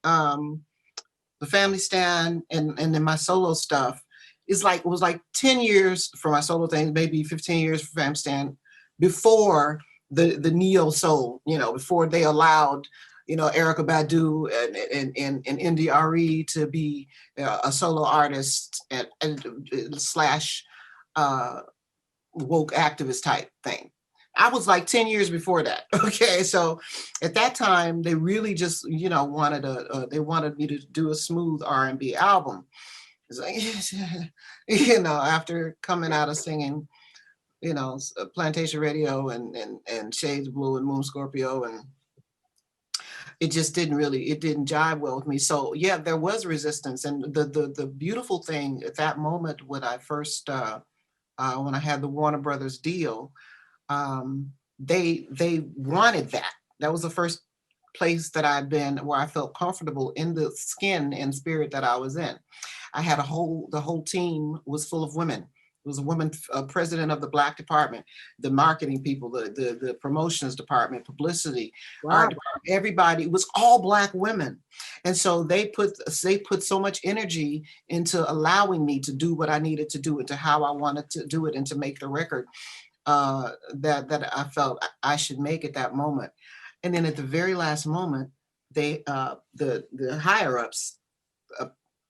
the Family Stand and then my solo stuff was like 10 years for my solo thing, maybe 15 years for Family Stand, before the neo soul, before they allowed Erykah Badu and NDRE to be a solo artist and slash woke activist type thing. I was like 10 years before that. Okay, so at that time they really just wanted they wanted me to do a smooth R&B album. It's like after coming out of singing Plantation Radio and Shades of Blue and Moon Scorpio, and it just didn't jive well with me. So yeah, there was resistance. And the beautiful thing at that moment when I first when I had the Warner Brothers deal, they wanted that. That was the first place that I'd been where I felt comfortable in the skin and spirit that I was in. I had the whole team was full of women. It was a woman president of the Black department, the marketing people, the promotions department, publicity, art department, everybody. It was all Black women. And so they put so much energy into allowing me to do what I needed to do, into how I wanted to do it, and to make the record that I felt I should make at that moment. And then at the very last moment, they the higher ups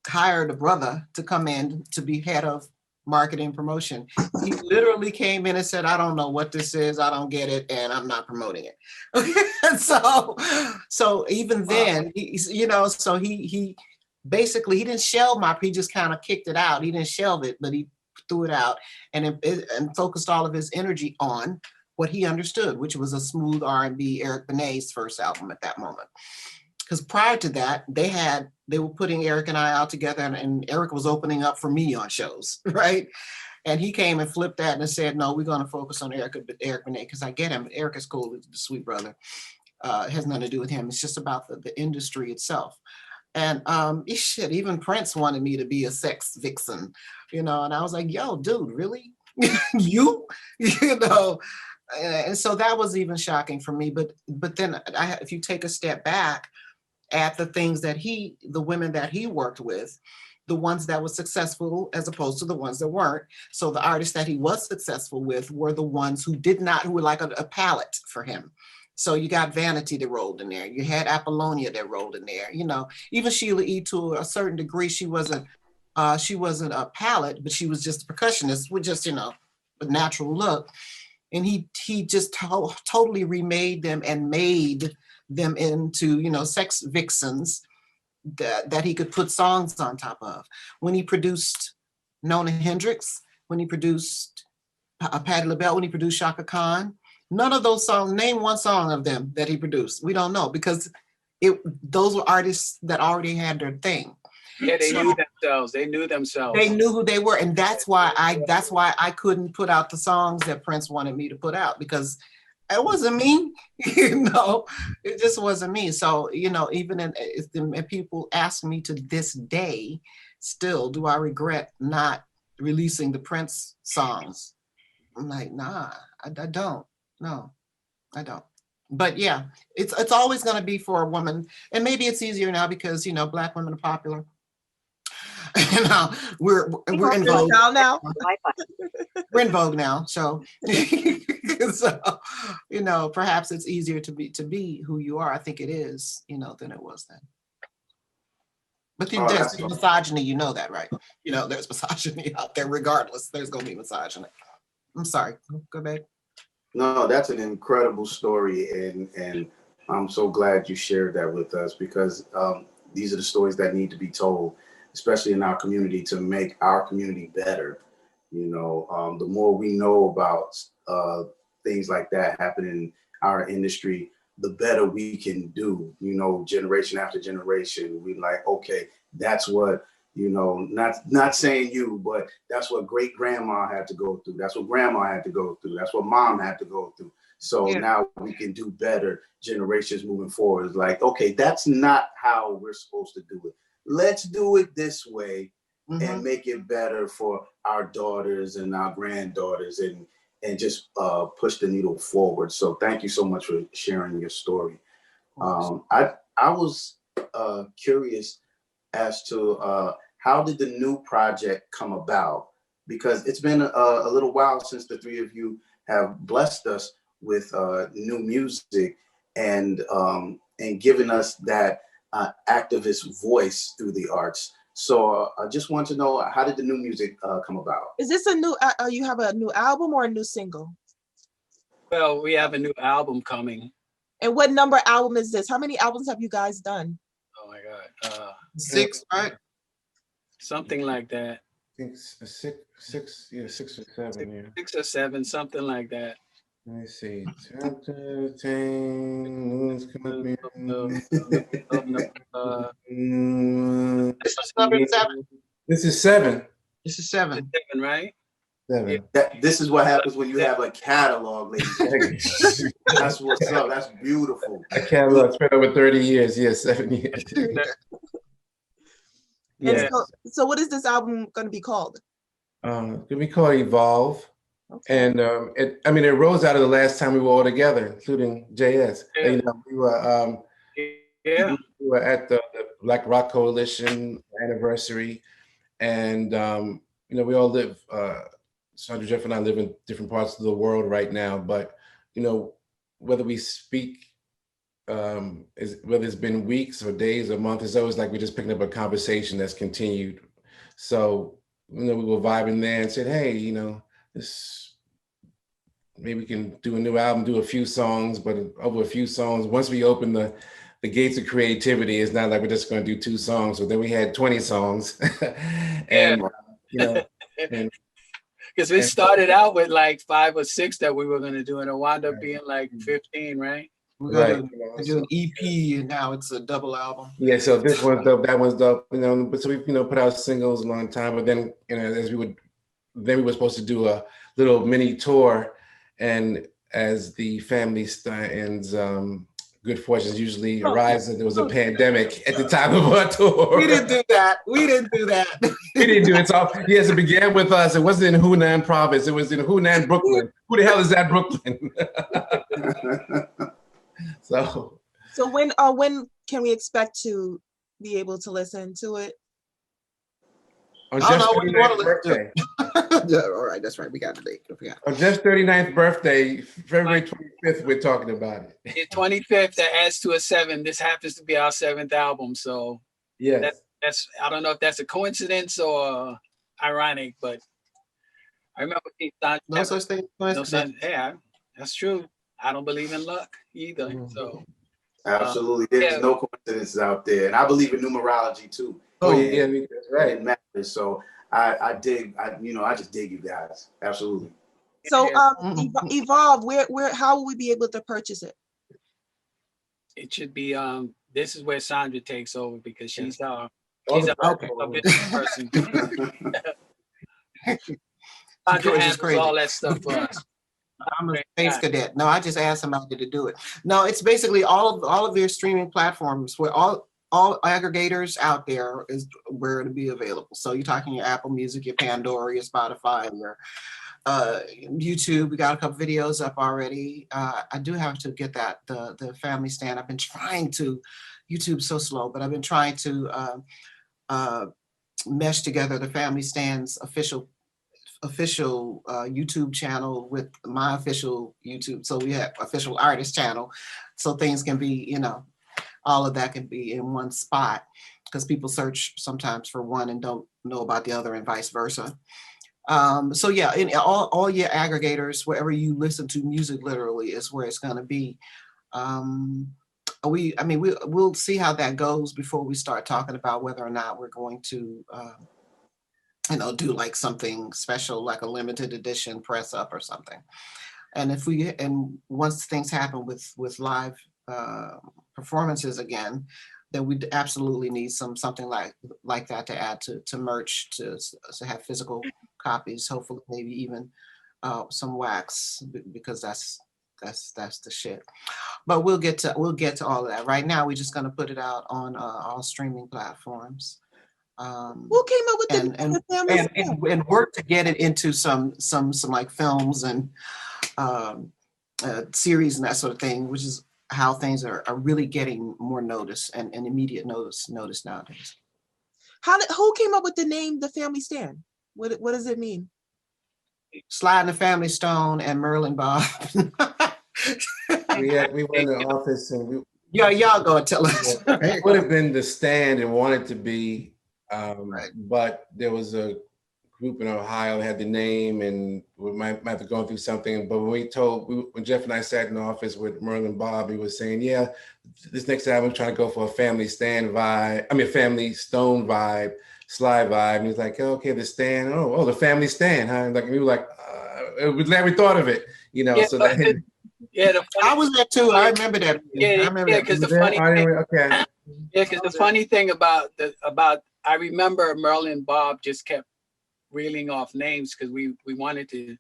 hired a brother to come in to be head of marketing promotion. He literally came in and said, "I don't know what this is. I don't get it, and I'm not promoting it." So even then, so he basically, he didn't shelve he just kind of kicked it out. He didn't shelve it, but he threw it out and focused all of his energy on what he understood, which was a smooth R&B, Eric Benet's first album at that moment. Because prior to that, they were putting Eric and I out together, and Eric was opening up for me on shows, right? And he came and flipped that and said, "No, we're going to focus on Eric Benet, because I get him. Eric is cool, he's a sweet brother. It has nothing to do with him. It's just about the industry itself." And even Prince wanted me to be a sex vixen, and I was like, "Yo, dude, really? you?" And so that was even shocking for me. But then if you take a step back at the things the women that he worked with, the ones that were successful as opposed to the ones that weren't. So the artists that he was successful with were the ones who were like a palette for him. So you got Vanity that rolled in there. You had Apollonia that rolled in there. Even Sheila E. to a certain degree, she wasn't a palette, but she was just a percussionist with just, a natural look. And he just totally remade them and made them into, sex vixens that he could put songs on top of. When he produced Nona Hendrix when he produced Patti LaBelle, when he produced Shaka Khan. None of those songs, name one song of them that he produced. We don't know because those were artists that already had their thing. Yeah, they knew themselves. They knew themselves. They knew who they were, and that's why I couldn't put out the songs that Prince wanted me to put out, because it wasn't me. It just wasn't me. So even if people ask me to this day, still, do I regret not releasing the Prince songs? I'm like, nah, I don't. No, I don't. But yeah, it's always going to be for a woman, and maybe it's easier now because Black women are popular. We're in vogue now. We're in vogue now, so perhaps it's easier to be who you are. I think it is, than it was then. But there's misogyny, that, right? There's misogyny out there. Regardless, there's gonna be misogyny. I'm sorry. Go back. No, that's an incredible story, and I'm so glad you shared that with us, because these are the stories that need to be told, especially in our community, to make our community better. The more we know about things like that happening in our industry, the better we can do. Generation after generation, we like, okay, that's what, not saying you, but that's what great grandma had to go through. That's what grandma had to go through. That's what mom had to go through. So now we can do better. Generations moving forward is like, okay, that's not how we're supposed to do it. Let's do it this way and make it better for our daughters and our granddaughters, and just push the needle forward. So thank you so much for sharing your story. I was curious as to how did the new project come about? Because it's been a little while since the three of you have blessed us with new music and given us that activist voice through the arts. So I just want to know, how did the new music come about? Is this a new, you have a new album or a new single? Well, we have a new album coming. And what number album is this? How many albums have you guys done? Oh my God. 6, right? Something like that. I think 6 or 7. Yeah. 6 or 7, something like that. Let me see. Number 7. This is 7. This is 7. 7, right? 7. This is what happens when you have a catalog, ladies and gentlemen. That's what's up. That's beautiful. A catalog spread over 30 years. Yes, 7 years. Yeah. So what is this album going to be called? It's going to be called Evolve. Okay. And it rose out of the last time we were all together, including JS. Yeah. We were at the Black Rock Coalition anniversary, and we all live. Sandra, Jeff, and I live in different parts of the world right now, but whether we speak, whether it's been weeks or days or months, it's always like we're just picking up a conversation that's continued. So we were vibing there and said, hey, this, maybe we can do a new album, do a few songs, but over a few songs, once we open the gates of creativity, it's not like we're just going to do 2 songs. So then we had 20 songs. And, because we started out with like 5 or 6 that we were going to do, and it wound up being like 15, right? We're going to do an EP, and now it's a double album. Yeah, so this one's dope, that one's dope, but so we, put out singles a long time, but then, as we were supposed to do a little mini tour, and as the family ends, good fortunes usually arise, and there was a pandemic at the time of our tour. We didn't do that. We didn't do it. So yes, it began with us. It wasn't in Hunan province. It was in Hunan, Brooklyn. Who the hell is that, Brooklyn? So when can we expect to be able to listen to it? On Jeff's 39th birthday. Yeah, all right, that's right. We got the date. On Jeff's 39th birthday, February 25th, we're talking about it. The 25th, that adds to a 7. This happens to be our 7th album, so yeah, that's I don't know if that's a coincidence or ironic, but I remember no such thing. Yeah, that's true. I don't believe in luck either. So absolutely, there's no coincidences out there, and I believe in numerology too. Oh yeah, that's right. It matters. So I dig, I just dig you guys. Absolutely. So Mhm. Evolve, how will we be able to purchase it? It should be this is where Sandra takes over because she's All she's the Okay. a platforms. business person. Sandra George is handles crazy. all that stuff for us. I'm a Great space guy. cadet. No, I just asked somebody to do it. No, it's basically all of their streaming platforms where all aggregators out there is where to be available. So you're talking your Apple Music, your Pandora, your Spotify, your YouTube. We got a couple videos up already. I do have to get that the family stand. I've been trying to. YouTube's so slow, but I've been trying to mesh together the family stand's official YouTube channel with my official YouTube. So we have official artist channel. So things can be, all of that can be in one spot because people search sometimes for one and don't know about the other and vice versa. So yeah, in all your aggregators, wherever you listen to music literally is where it's going to be. We'll see how that goes before we start talking about whether or not we're going to do like something special, like a limited edition press up or something. And once things happen with live performances again, then we absolutely need something like that to add to merch to have physical copies. Hopefully, maybe even some wax because that's the shit. But we'll get to all of that. Right now, we're just gonna put it out on all streaming platforms. Who came up with the family stand? And work to get it into some like films and series and that sort of thing, which is how things are really getting more notice and immediate notice nowadays. Who came up with the name The Family Stand? What does it mean? Slide in the Family Stone and Merlin Bob. We were in the office and we Y'all go and tell us. it would have been The Stand and wanted to be, Right. but there was a group in Ohio that had the name and we might have to go through something. But when Jeff and I sat in the office with Merlin Bob, he was saying, yeah, this next album, I'm trying to go for a Family Stand vibe. I mean, Family Stone vibe, Sly vibe. And he's like, okay, The Stand. Oh, the Family Stand, huh? And like, we were like, we never thought of it, Yeah, so that. I was there too. I remember that. Yeah, because the funny thing, Okay. yeah, because the funny thing about I remember Merlin Bob just kept reeling off names because we wanted to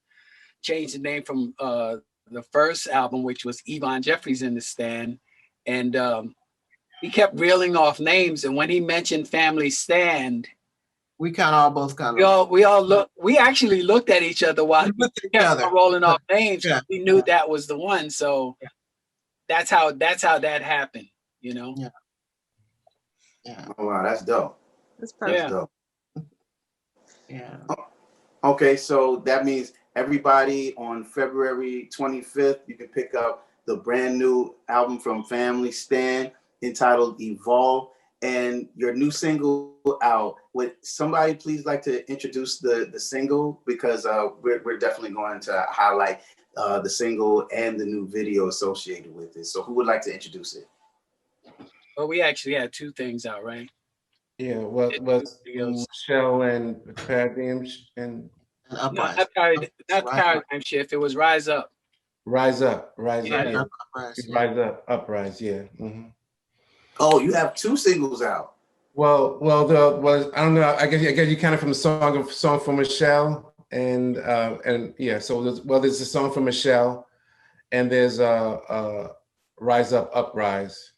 change the name from the first album, which was Yvonne Jeffries in the Stand, and he kept reeling off names. And when he mentioned Family Stand, we we actually looked at each other while we kept rolling off names. Yeah. We knew that was the one, so that's how that happened. Yeah. Oh wow, that's dope. That's perfect. That's dope. Yeah. Okay, so that means everybody on February 25th, you can pick up the brand new album from Family Stand entitled Evolve, and your new single out. Would somebody please like to introduce the single, because we're definitely going to highlight the single and the new video associated with it. So who would like to introduce it? Well, we actually had two things out, right? Yeah, what was Michelle and Paradigm and Uprise. Not Paradigm Shift. It was Rise Up. Rise Up, Yeah. Rise Up, Uprise, yeah. Mm-hmm. Oh, you have two singles out. Well, I don't know. I guess you kind of from the song from Michelle and yeah. So there's a song from Michelle, and there's Rise Up, Uprise.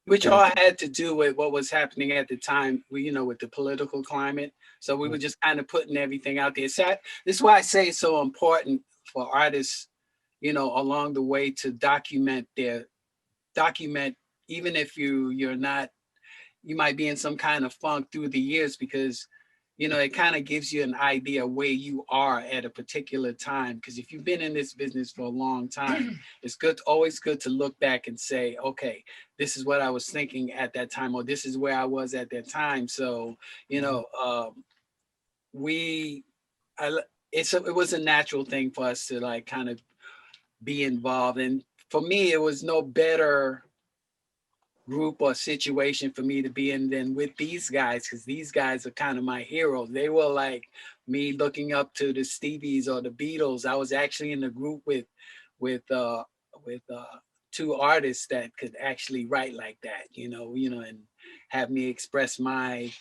Which all had to do with what was happening at the time, with the political climate. So we were just kind of putting everything out there. This is why I say it's so important for artists, along the way to document, even if you're not, you might be in some kind of funk through the years, because it kind of gives you an idea where you are at a particular time. Because if you've been in this business for a long time, it's always good to look back and say, okay, this is what I was thinking at that time, or this is where I was at that time. So, it was a natural thing for us to like kind of be involved. And for me, it was no better group or situation for me to be in than with these guys, because these guys are kind of my heroes. They were like me looking up to the Stevies or the Beatles. I was actually in a group with two artists that could actually write like that, and have me express my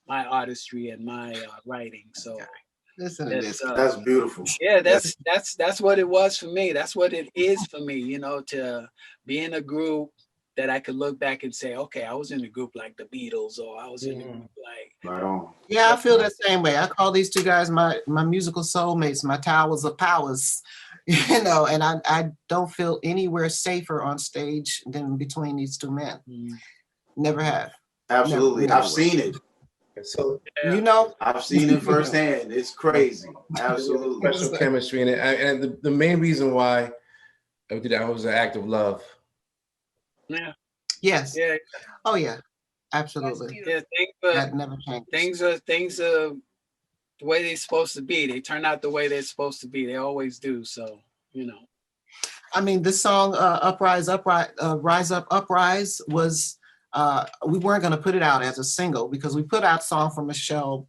artistry and my writing. So Listen to this. That's beautiful. yeah, that's what it was for me. That's what it is for me, to be in a group that I could look back and say, okay, I was in a group like the Beatles, or I was in a group like. Right on. Yeah, I feel the same way. I call these two guys my musical soulmates, my towers of powers, and I don't feel anywhere safer on stage than between these two men. Never have. Absolutely. Never. I've seen it. So I've seen it firsthand. It's crazy. Absolutely. special chemistry in it, and the main reason why I did that was an act of love. Yeah. Yes. Yeah. Oh yeah. Absolutely. Yeah. That never changes. Things are the way they're supposed to be. They turn out the way they're supposed to be. They always do. So, I mean, this song, Rise Up, Uprise was, we weren't going to put it out as a single because we put out Song for Michelle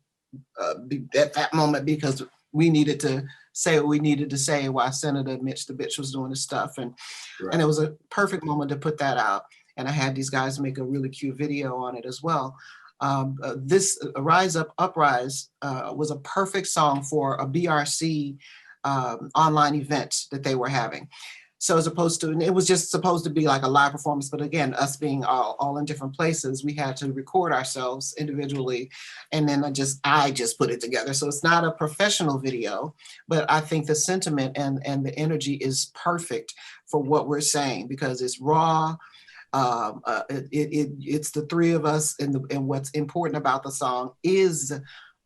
at that moment because we needed to say what we needed to say while Senator Mitch the Bitch was doing his stuff. And it was a perfect moment to put that out. And I had these guys make a really cute video on it as well. This Rise Up, Uprise was a perfect song for a BRC online event that they were having. So as opposed to, and it was just supposed to be like a live performance, but again, us being all in different places, we had to record ourselves individually, and then I just put it together. So it's not a professional video, but I think the sentiment and the energy is perfect for what we're saying because it's raw. It's the three of us, and what's important about the song is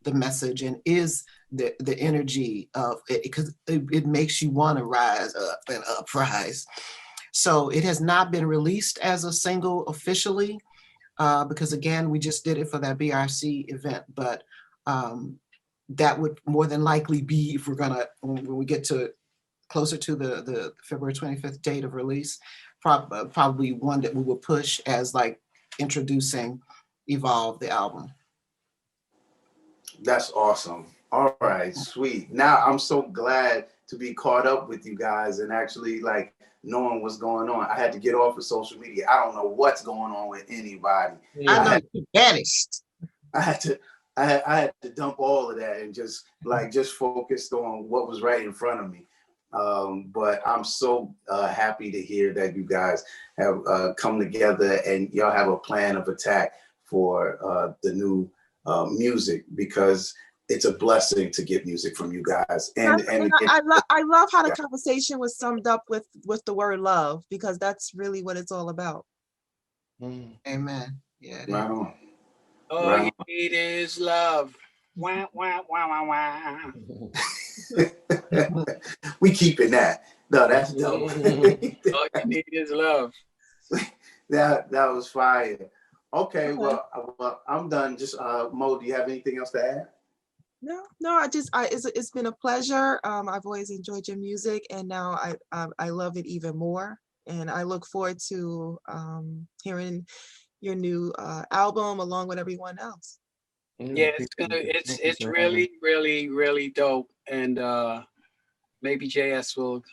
the message and is the energy of it, because it makes you want to rise up and uprise. So it has not been released as a single officially, because again, we just did it for that BRC event, but that would more than likely be, if we're gonna, when we get to closer to the February 25th date of release, probably one that we will push as like introducing Evolve, the album. That's awesome. All right, sweet. Now I'm so glad to be caught up with you guys and actually like knowing what's going on. I had to get off of social media. I don't know what's going on with anybody. I know you vanished. I had to dump all of that and just focused on what was right in front of me. But I'm so happy to hear that you guys have come together and y'all have a plan of attack for the new music, because it's a blessing to get music from you guys. And I love how the conversation was summed up with the word love, because that's really what it's all about. Amen. Yeah. Right on. All you need is love. Wah, wah, wah, wah, wah. We keeping that. No, that's dope. All you need is love. That was fire. Okay, well, I'm done. Just Mo, do you have anything else to add? No, it's been a pleasure. I've always enjoyed your music, and now I love it even more. And I look forward to hearing your new album along with everyone else. Yeah, it's really, really, really dope. And maybe JS will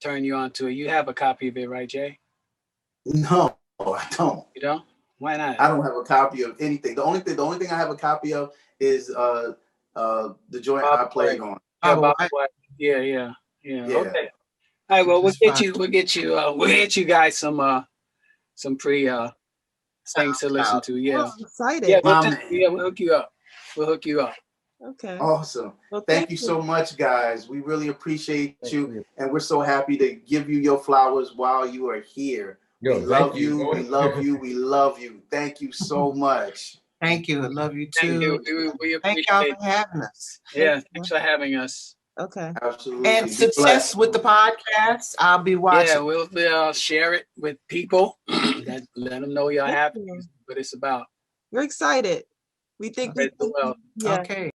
turn you on to it. You have a copy of it, right, Jay? No, I don't. You don't? Why not? I don't have a copy of anything. The only thing I have a copy of is the joint I played on. Yeah. Okay. All right. Well, we'll get you guys some pre things to listen to. Yeah. Oh, I'm excited. Yeah, we'll hook you up. Okay. Awesome. Well, thank you so much, guys. We really appreciate you, and we're so happy to give you your flowers while you are here. We love you. We love you. We love you. Thank you so much. Thank you. I love you too. Thank you. We appreciate Thank y'all for having us. Yeah, thanks for having us. Okay. Absolutely. And success with the podcast. I'll be watching. Yeah, we'll share it with people. Let them know you're happy. What it's about. We're excited. We think we well. yeah. Okay.